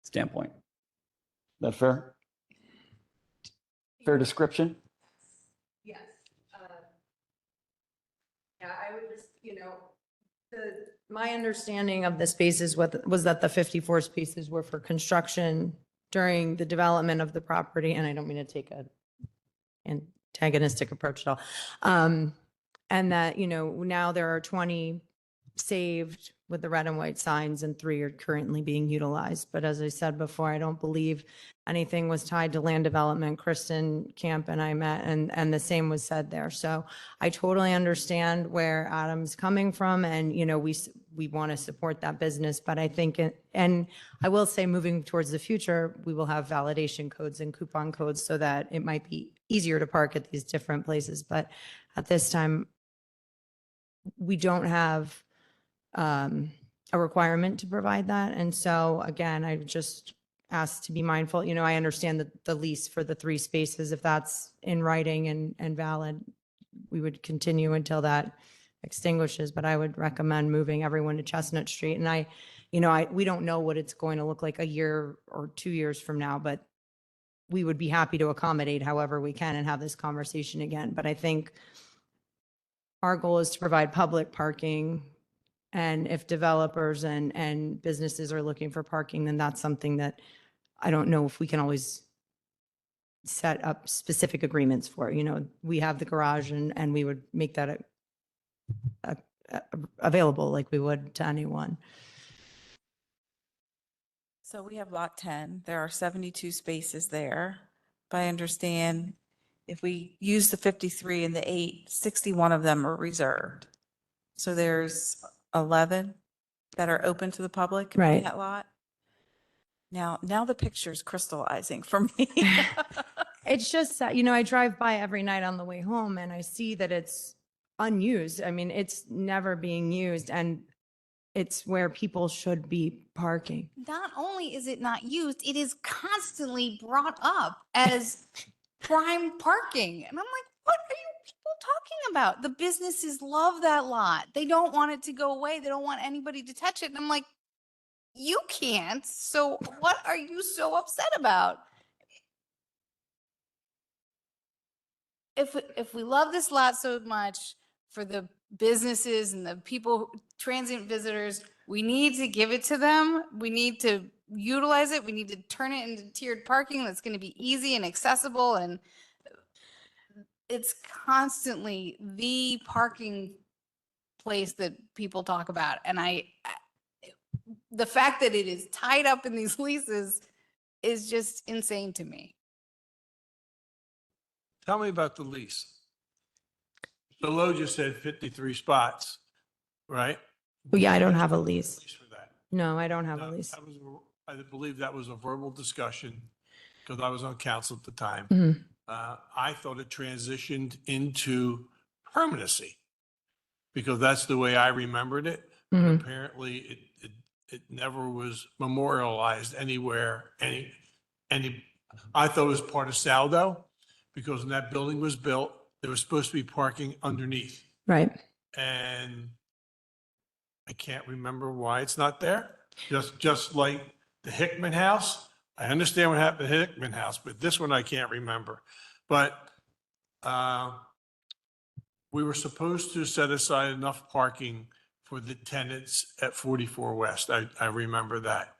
K: standpoint. Is that fair? Fair description?
E: Yes. Yeah, I would just, my understanding of the spaces was that the 54 spaces were for construction during the development of the property, and I don't mean to take an antagonistic approach at all. And that, now there are 20 saved with the red and white signs and 3 are currently being utilized. But as I said before, I don't believe anything was tied to land development. Kristen Camp and I met and the same was said there. So I totally understand where Adam's coming from and, we want to support that business, but I think, and I will say moving towards the future, we will have validation codes and coupon codes so that it might be easier to park at these different places. But at this time, we don't have a requirement to provide that. And so again, I just ask to be mindful. I understand that the lease for the 3 spaces, if that's in writing and valid, we would continue until that extinguishes, but I would recommend moving everyone to Chestnut Street. And we don't know what it's going to look like a year or 2 years from now, but we would be happy to accommodate however we can and have this conversation again. But I think our goal is to provide public parking. And if developers and businesses are looking for parking, then that's something that I don't know if we can always set up specific agreements for. We have the garage and we would make that available like we would to anyone.
C: So we have lot 10. There are 72 spaces there. But I understand if we use the 53 and the 8, 61 of them are reserved. So there's 11 that are open to the public in
E: Right.
C: that lot. Now the picture's crystallizing for me.
E: It's just that, I drive by every night on the way home and I see that it's unused. It's never being used and it's where people should be parking.
A: Not only is it not used, it is constantly brought up as prime parking. And I'm like, what are you people talking about? The businesses love that lot. They don't want it to go away. They don't want anybody to touch it. And I'm like, you can't. So what are you so upset about? If we love this lot so much for the businesses and the people, transient visitors, we need to give it to them. We need to utilize it. We need to turn it into tiered parking that's going to be easy and accessible. And it's constantly the parking place that people talk about. And the fact that it is tied up in these leases is just insane to me.
F: Tell me about the lease. The low just said 53 spots, right?
E: Well, yeah, I don't have a lease.
F: Lease for that.
E: No, I don't have a
F: No,
E: lease.
F: I believe that was a verbal discussion because I was on council at the time.
E: Mhm.
F: I thought it transitioned into permanency because that's the way I remembered it. But
E: Mhm.
F: apparently it never was memorialized anywhere. I thought it was part of Saldo because when that building was built, there was supposed to be parking underneath.
E: Right.
F: And I can't remember why it's not there. Just like the Hickman House. I understand what happened to Hickman House, but this one I can't remember. But we were supposed to set aside enough parking for the tenants at 44 West. I remember that.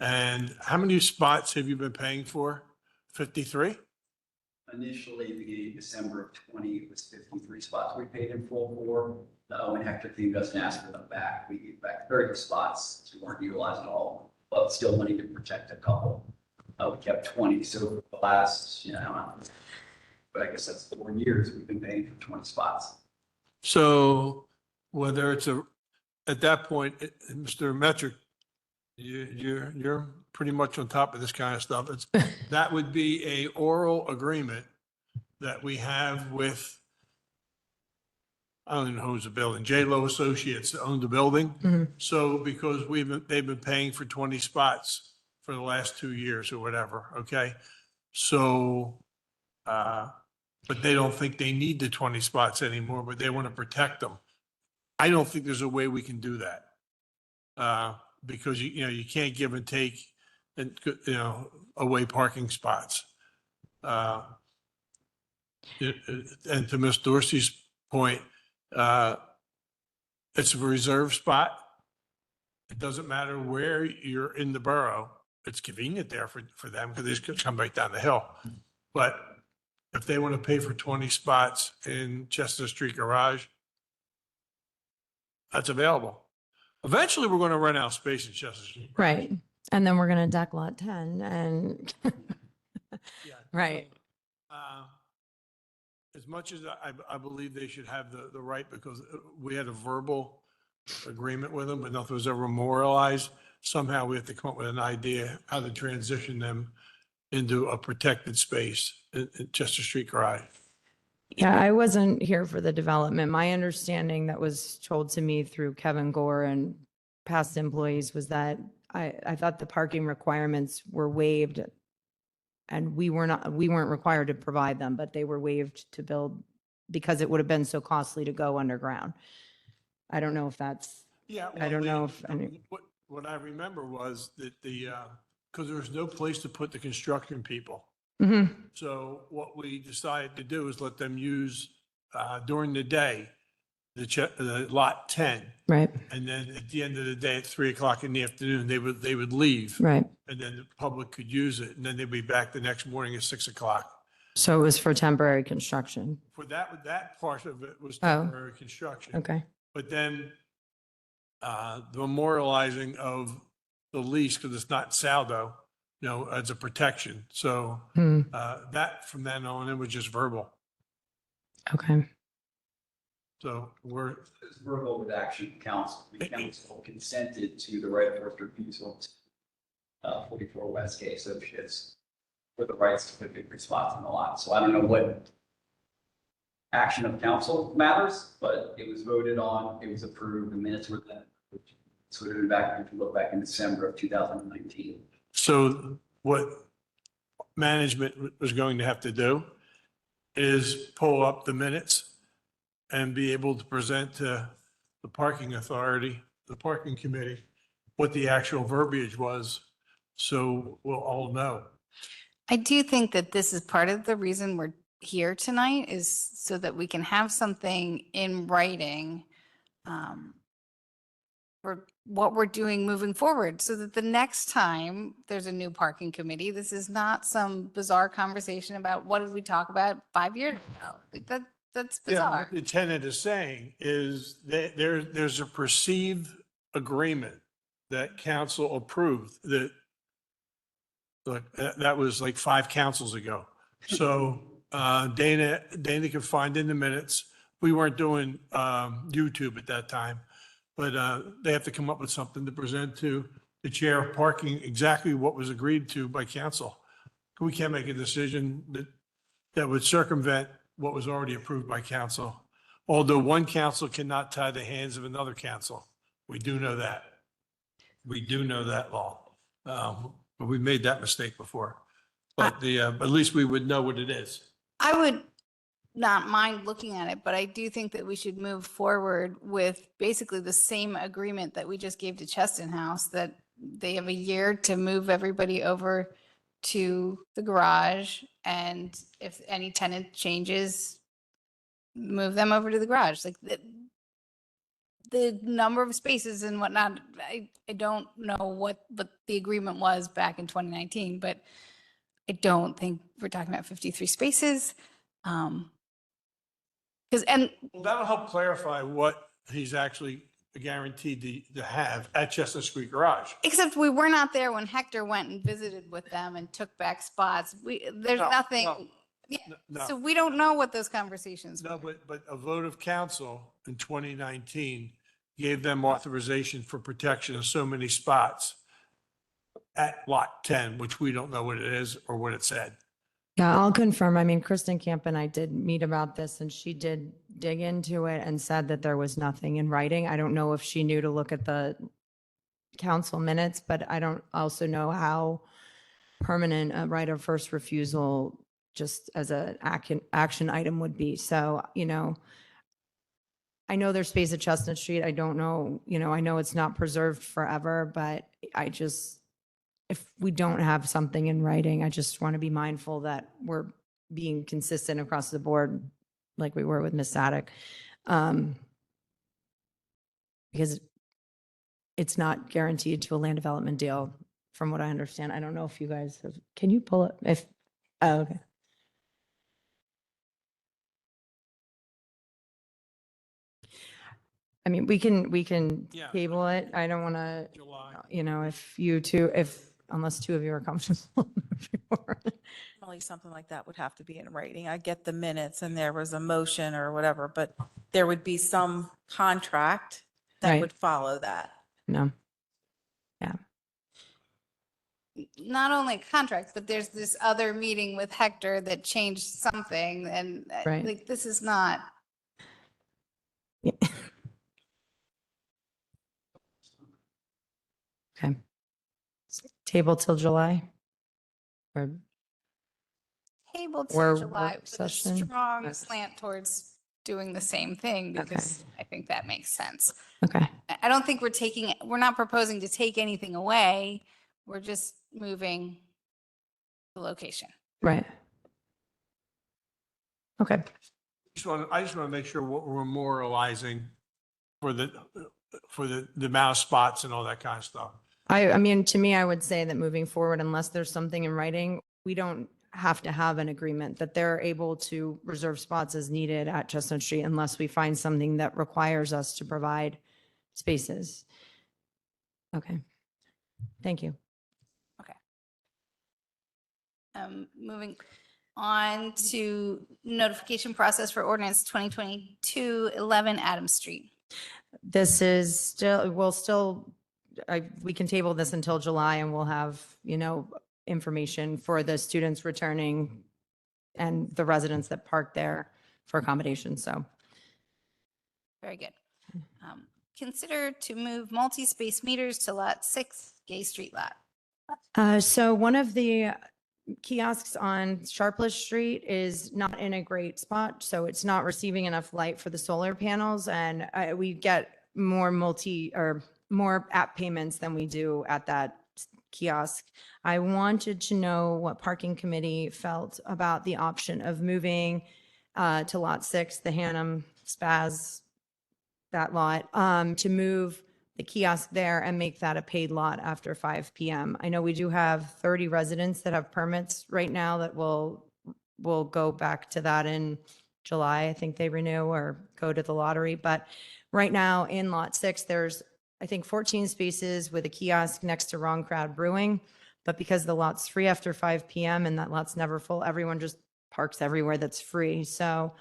F: And how many spots have you been paying for? 53?
K: Initially, beginning of December of 20, it was 53 spots we paid in full for. The Owen Hector team doesn't ask for them back. We gave back 30 spots. We weren't utilizing all, but still wanting to protect a couple. We kept 20. So for the last, but I guess that's 4 years we've been paying for 20 spots.
F: So whether it's at that point, Mr. Metric, you're pretty much on top of this kind of stuff. That would be a oral agreement that we have with, I don't even know who's the building, J-Lo Associates that own the building.
E: Mhm.
F: So because they've been paying for 20 spots for the last 2 years or whatever, okay? So, but they don't think they need the 20 spots anymore, but they want to protect them. I don't think there's a way we can do that. Because you can't give and take and, away parking spots. And to Ms. Dorsey's point, it's a reserved spot. It doesn't matter where you're in the borough. It's convenient there for them because they just come right down the hill. But if they want to pay for 20 spots in Chestnut Street Garage, that's available. Eventually, we're going to run out of space in Chestnut Street.
E: Right. And then we're going to deck lot 10 and
F: Yeah.
E: right.
F: As much as I believe they should have the right, because we had a verbal agreement with them, but nothing was ever memorialized. Somehow we have to come up with an idea how to transition them into a protected space in Chester Street Garage.
E: Yeah, I wasn't here for the development. My understanding that was told to me through Kevin Gore and past employees was that I thought the parking requirements were waived and we weren't required to provide them, but they were waived to build because it would have been so costly to go underground. I don't know if that's,
F: Yeah.
E: I don't know if
F: What I remember was that because there was no place to put the construction people.
E: Mhm.
F: So what we decided to do is let them use during the day, the lot 10.
E: Right,
F: And then at the end of the day, at 3 o'clock in the afternoon, they would leave.
E: right.
F: And then the public could use it. And then they'd be back the next morning at 6 o'clock.
E: So it was for temporary construction.
F: For that part of it was
E: Oh.
F: temporary construction.
E: Okay.
F: But then the memorializing of the lease, because it's not saldo, as a protection. So
E: Hmm.
F: that from then on, it was just verbal.
E: Okay.
F: So we're,
K: It's verbal with action council. The council consented to the right of first refusal. 44 West K Associates for the rights to put 50 spots in the lot. So I don't know what action of council matters, but it was voted on, it was approved, the minutes were then. So if you look back in December of 2019.
F: so what management was going to have to do is pull up the minutes and be able to present to the parking authority, the parking committee, what the actual verbiage was. So we'll all know.
A: I do think that this is part of the reason we're here tonight is so that we can have something in writing for what we're doing moving forward, so that the next time there's a new parking committee, this is not some bizarre conversation about what did we talk about 5 years ago? Like that's
F: Yeah,
A: bizarre.
F: what the tenant is saying is that there's a perceived agreement that council approved that, look, that was like 5 councils ago. So Dana can find in the minutes. We weren't doing YouTube at that time, but they have to come up with something to present to the chair of parking, exactly what was agreed to by council. We can't make a decision that would circumvent what was already approved by council. Although one council cannot tie the hands of another council. We do know that. We do know that law. But we made that mistake before. But at least we would know what it is.
A: I would not mind looking at it, but I do think that we should move forward with basically the same agreement that we just gave to Cheston House, that they have a year to move everybody over to the garage, and if any tenant changes, move them over to the garage. Like the number of spaces and whatnot, I don't know what the agreement was back in 2019, but I don't think we're talking about 53 spaces. Well,
F: That'll help clarify what he's actually guaranteed to have at Chestnut Street Garage.
A: except we were not there when Hector went and visited with them and took back spots. There's
F: No,
A: nothing.
F: no,
A: Yeah,
F: No,
A: so we don't know what those conversations were.
F: no, but a vote of council in 2019 gave them authorization for protection of so many spots at lot 10, which we don't know what it is or what it said.
E: Yeah, I'll confirm. I mean, Kristen Camp and I did meet about this and she did dig into it and said that there was nothing in writing. I don't know if she knew to look at the council minutes, but I don't also know how permanent a right of first refusal just as a action item would be. So, I know there's space at Chestnut Street. I don't know, I know it's not preserved forever, but if we don't have something in writing, I just want to be mindful that we're being consistent across the board, like we were with Ms. Sadek. Because it's not guaranteed to a land development deal, from what I understand. I don't know if you guys have, can you pull it? Okay. I mean, we can
F: Yeah.
E: table it. I don't want to,
F: July.
E: unless two of you are comfortable.
C: Normally something like that would have to be in writing. I get the minutes and there was a motion or whatever, but there would be some contract that
E: Right.
C: would follow that.
E: No.
A: Not only contracts, but there's this other meeting with Hector that changed something, and
E: Right.
A: like, this is not.
E: Yeah. Okay. Table till July? Or,
A: Table
E: Or
A: to July
E: work
A: with a
E: session?
A: strong
E: Okay.
A: slant towards doing the same thing, because I think that makes sense.
E: okay,
A: I don't think we're not proposing to take anything away. We're just moving the location.
E: right. Okay,
F: I just want to make sure what we're memorializing for the amount of spots and all that kind of stuff.
E: I mean, to me, I would say that moving forward, unless there's something in writing, we don't have to have an agreement that they're able to reserve spots as needed at Chestnut Street unless we find something that requires us to provide spaces. Okay, thank you.
A: Moving on to notification process for ordinance 2022-11 Adams Street.
E: This is still, we can table this until July and we'll have, information for the students returning and the residents that park there for accommodation, so.
A: Very good. Consider to move multi-space meters to lot 6, Gay Street lot.
E: So one of the kiosks on Sharpless Street is not in a great spot, so it's not receiving enough light for the solar panels, and we get more more app payments than we do at that kiosk. I wanted to know what parking committee felt about the option of moving to Lot 6, the Hannum Spaz, that lot, to move the kiosk there and make that a paid lot after 5 PM. I know we do have 30 residents that have permits right now that will go back to that in July. I think they renew or go to the lottery. But right now in Lot 6, there's, I think, 14 spaces with a kiosk next to Wrong Crowd Brewing. But because the lot's free after 5 PM and that lot's never full, everyone just parks everywhere that's free. So,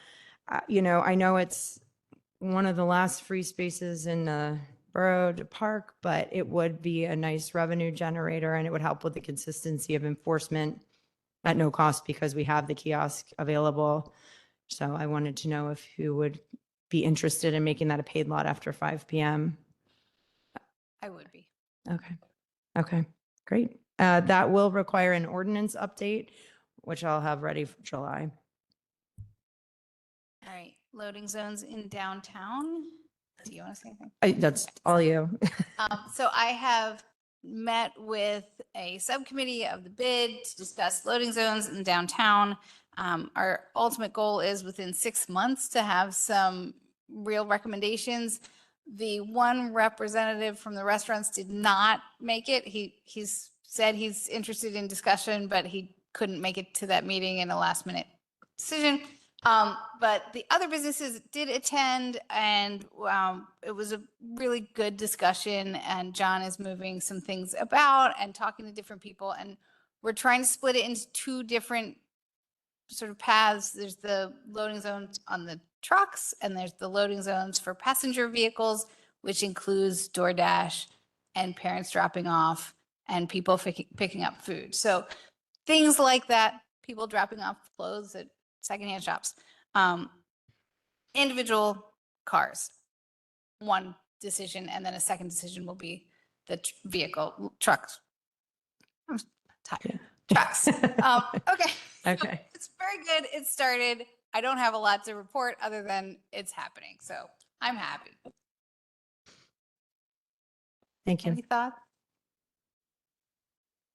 E: I know it's one of the last free spaces in the borough to park, but it would be a nice revenue generator and it would help with the consistency of enforcement at no cost because we have the kiosk available. So I wanted to know if you would be interested in making that a paid lot after 5 PM.
A: I would be.
E: Okay, great. That will require an ordinance update, which I'll have ready for July.
A: All right, loading zones in downtown. Do you want to say anything?
E: That's all you.
A: So I have met with a subcommittee of the bid to discuss loading zones in downtown. Our ultimate goal is within 6 months to have some real recommendations. The one representative from the restaurants did not make it. He's said he's interested in discussion, but he couldn't make it to that meeting in a last minute decision. But the other businesses did attend, and it was a really good discussion. And John is moving some things about and talking to different people. And we're trying to split it into 2 different sort of paths. There's the loading zones on the trucks, and there's the loading zones for passenger vehicles, which includes DoorDash and parents dropping off and people picking up food. So things like that, people dropping off clothes at secondhand shops, individual cars, one decision, and then a second decision will be the trucks. I'm tired. Trucks. Okay.
E: Okay.
A: It's very good. It started. I don't have a lot to report other than it's happening. So I'm happy.
E: Thank you.
A: Any thoughts?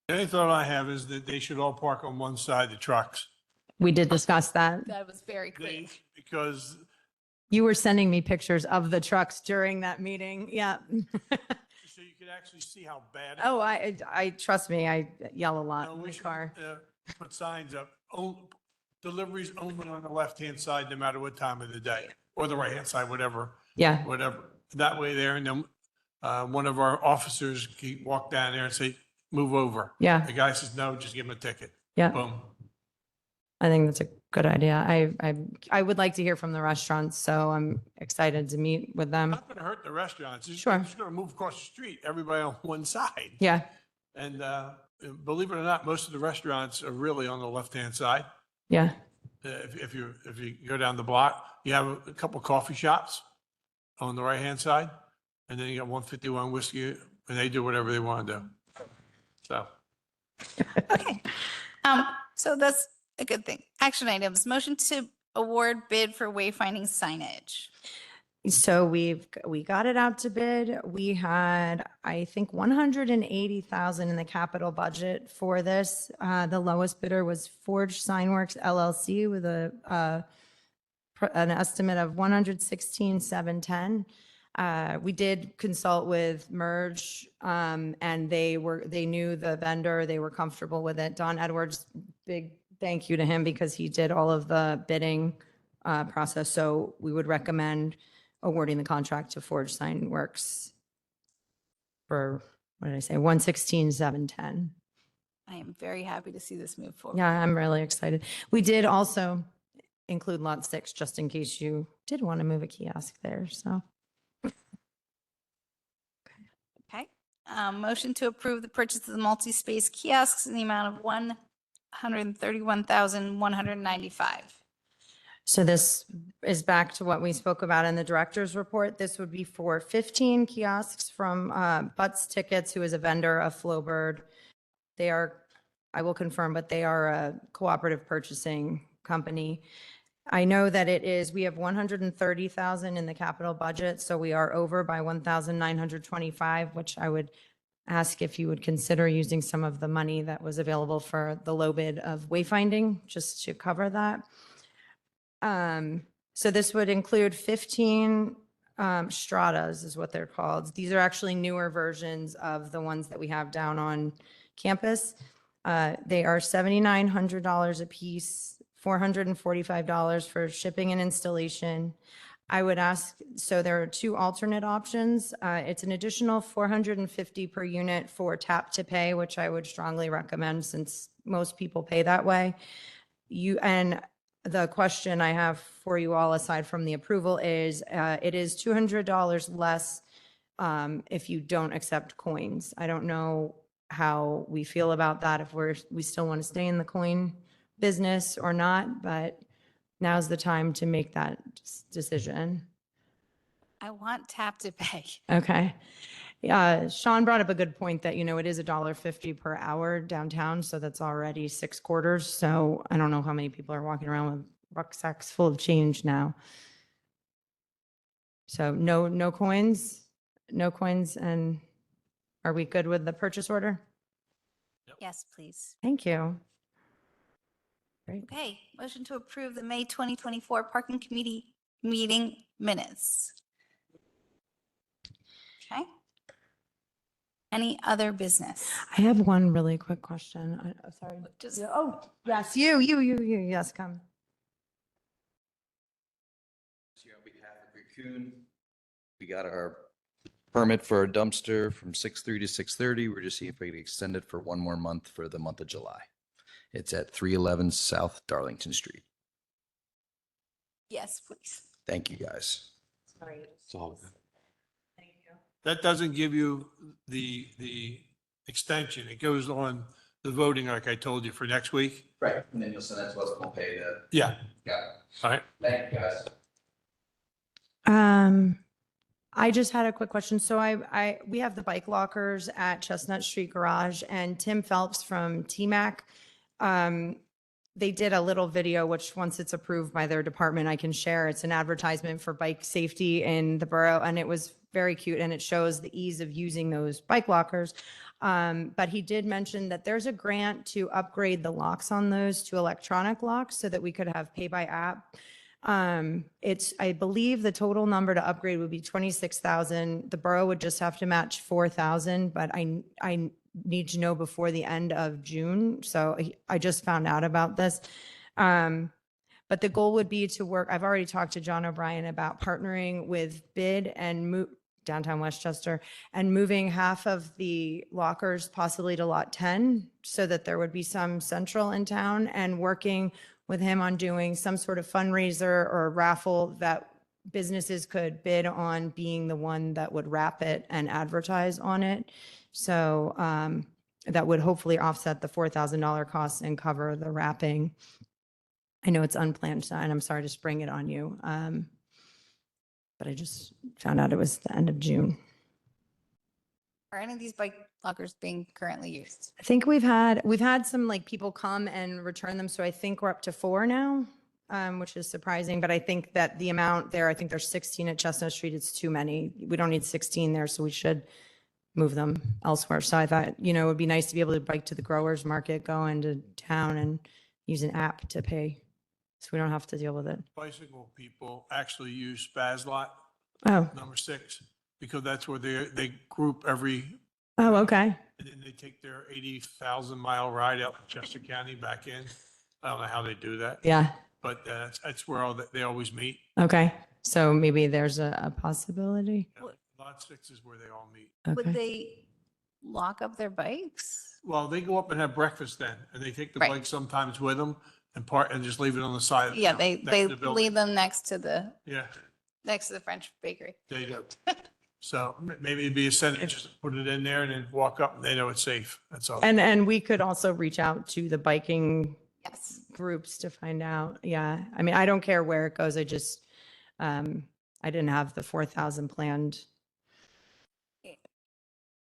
F: The only thought I have is that they should all park on one side, the trucks.
E: We did discuss that.
A: That was very clear.
F: Because
E: You were sending me pictures of the trucks during that meeting. Yeah.
F: so you could actually see how bad.
E: Oh, I trust me, I yell a lot in
F: We
E: the
F: should,
E: car.
F: Put signs up, deliveries only on the left-hand side, no matter what time of the day, or the right-hand side, whatever.
E: Yeah.
F: That way there, and then one of our officers can walk down there and say, move over.
E: Yeah.
F: The guy says, no, just give him a ticket.
E: Yeah.
F: Boom.
E: I think that's a good idea. I would like to hear from the restaurants, so I'm excited to meet with them.
F: Not gonna hurt the restaurants. It's
E: Sure.
F: just gonna move across the street, everybody on one side.
E: Yeah.
F: And believe it or not, most of the restaurants are really on the left-hand side.
E: Yeah.
F: If you go down the block, you have a couple coffee shops on the right-hand side, and then you got 151 Whiskey, and they do whatever they want to do. So,
A: Okay. So that's a good thing. Action items, motion to award bid for wayfinding signage.
E: So we got it out to bid. We had, I think, 180,000 in the capital budget for this. The lowest bidder was Forge Signworks LLC with an estimate of 116,710. We did consult with Merge, and they knew the vendor, they were comfortable with it. Don Edwards, big thank you to him because he did all of the bidding process. So we would recommend awarding the contract to Forge Signworks for, what did I say, 116,710.
A: I am very happy to see this move forward.
E: Yeah, I'm really excited. We did also include Lot 6, just in case you did want to move a kiosk there, so.
A: Okay. Motion to approve the purchase of the multi-space kiosks in the amount of $131,195.
E: So this is back to what we spoke about in the director's report. This would be for 15 kiosks from Butts Tickets, who is a vendor of Flowbird. They are, I will confirm, but they are a cooperative purchasing company. I know that we have 130,000 in the capital budget, so we are over by 1,925, which I would ask if you would consider using some of the money that was available for the low bid of wayfinding, just to cover that. So this would include 15 stratas is what they're called. These are actually newer versions of the ones that we have down on campus. They are $7,900 a piece, $445 for shipping and installation. I would ask, so there are two alternate options. It's an additional $450 per unit for tap to pay, which I would strongly recommend since most people pay that way. And the question I have for you all, aside from the approval, is it is $200 less if you don't accept coins. I don't know how we feel about that, if we still want to stay in the coin business or not, but now's the time to make that decision.
A: I want tap to pay.
E: Okay. Sean brought up a good point that, it is $1.50 per hour downtown, so that's already 6 quarters. So I don't know how many people are walking around with rucksacks full of change now. So no coins, and are we good with the purchase order?
A: Yes, please.
E: Thank you. Great.
A: Okay, motion to approve the May 2024 Parking Committee meeting minutes. Okay. Any other business?
E: I have one really quick question. Sorry.
A: Just
E: Oh, yes, you, yes, come.
L: Here on behalf of Raccoon, we got our permit for a dumpster from 6:30 to 6:30. We're just seeing if we can extend it for one more month for the month of July. It's at 311 South Darlington Street.
A: yes, please.
L: Thank you, guys.
E: Sorry.
L: It's all good.
E: Thank you.
F: That doesn't give you the extension. It goes on the voting, like I told you, for next week.
L: Right, and then you'll send that to us, we'll pay the,
F: Yeah,
L: got it.
F: all right.
L: Thank you, guys.
E: I just had a quick question. So we have the bike lockers at Chestnut Street Garage, and Tim Phelps from TMAC, they did a little video, which once it's approved by their department, I can share. It's an advertisement for bike safety in the borough, and it was very cute, and it shows the ease of using those bike lockers. But he did mention that there's a grant to upgrade the locks on those to electronic locks so that we could have pay by app. I believe the total number to upgrade would be 26,000. The borough would just have to match 4,000, but I need to know before the end of June. So I just found out about this. But the goal would be to work. I've already talked to John O'Brien about partnering with BID and downtown Westchester and moving half of the lockers possibly to lot 10 so that there would be some central in town, and working with him on doing some sort of fundraiser or raffle that businesses could bid on being the one that would wrap it and advertise on it. So that would hopefully offset the $4,000 costs and cover the wrapping. I know it's unplanned, and I'm sorry to spring it on you. But I just found out it was the end of June.
A: Are any of these bike lockers being currently used?
E: I think we've had some people come and return them. So I think we're up to 4 now, which is surprising. But I think that the amount there, I think there's 16 at Chestnut Street. It's too many. We don't need 16 there, so we should move them elsewhere. So I thought, it would be nice to be able to bike to the growers market, go into town and use an app to pay, so we don't have to deal with it.
F: Bicycle people actually use Spaz Lot,
E: Oh,
F: number 6, because that's where they group every,
E: oh, okay.
F: and then they take their 80,000-mile ride out to Chester County back in. I don't know how they do that,
E: Yeah.
F: but that's where they always meet.
E: Okay. So maybe there's a possibility.
F: Yeah, Lot 6 is where they all meet.
A: Would
E: Okay.
A: they lock up their bikes?
F: Well, they go up and have breakfast then, and they take the
A: Right.
F: bike sometimes with them and just leave it on the side.
A: Yeah, they
F: next to the building.
A: leave them next to the
F: Yeah,
A: French bakery.
F: they do. So maybe it'd be a sentence, just put it in there and then walk up and they know it's safe. That's all.
E: And we could also reach out to the biking
A: Yes.
E: groups to find out. Yeah. I mean, I don't care where it goes. I just, I didn't have the 4,000 planned.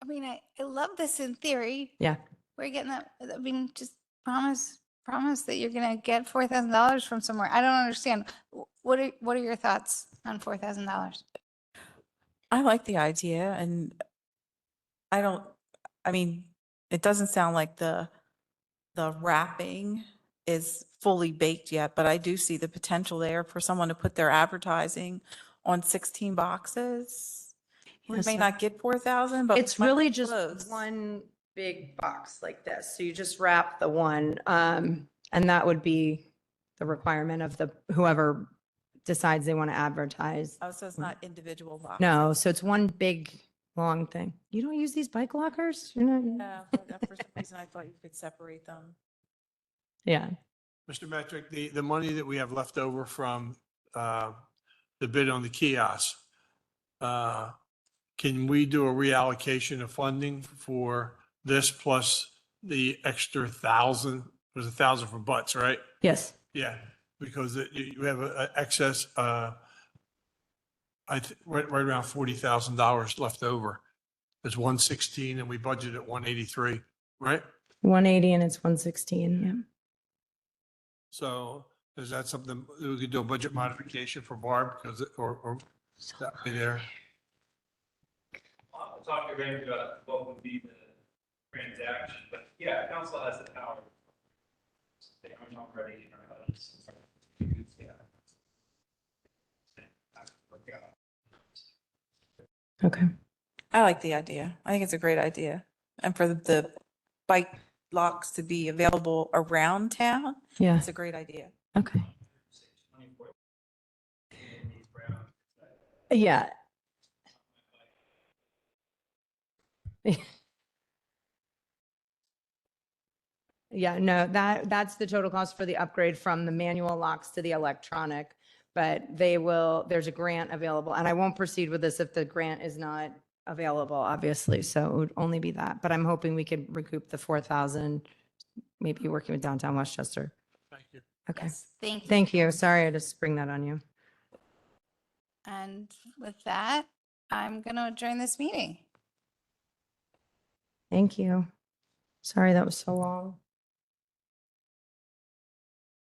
A: I mean, I love this in theory.
E: Yeah.
A: We're getting that. I mean, just promise that you're gonna get $4,000 from somewhere. I don't understand. What are your thoughts on $4,000?
C: I like the idea and I mean, it doesn't sound like the wrapping is fully baked yet, but I do see the potential there for someone to put their advertising on 16 boxes. We
E: Yes,
C: may
E: sir.
C: not get 4,000, but.
E: It's
C: we might
E: really
C: get
E: just
C: close.
E: one big box like this. So you just wrap the one, and that would be the requirement of whoever decides they want to advertise.
C: Oh, so it's not individual boxes?
E: No, so it's one big, long thing. You don't use these bike lockers? You're not,
C: Yeah, but for some reason I thought you could separate them.
E: yeah.
F: Mr. Metric, the money that we have left over from the bid on the kiosk, can we do a reallocation of funding for this plus the extra 1,000? There's 1,000 for butts, right?
E: Yes.
F: Yeah, because you have an excess, right around $40,000 left over. There's 116 and we budgeted 183, right?
E: 180 and it's 116. Yeah.
F: So is that something we could do a budget modification for Barb because, or that way there?
H: I'll talk to Randy about what would be the transaction, but yeah, council has the power. They aren't already in our budgets. Yeah.
E: Okay.
C: I like the idea. I think it's a great idea. And for the bike locks to be available around town,
E: Yeah.
C: it's a great idea.
E: Okay. Yeah. Yeah, no, that's the total cost for the upgrade from the manual locks to the electronic. But there's a grant available, and I won't proceed with this if the grant is not available, obviously. So it would only be that. But I'm hoping we could recoup the 4,000, maybe working with downtown Westchester.
F: Thank you.
E: Okay.
A: Thank you.
E: Thank you. Sorry, I just spring that on you.
A: And with that, I'm gonna adjourn this meeting.
E: Thank you. Sorry that was so long.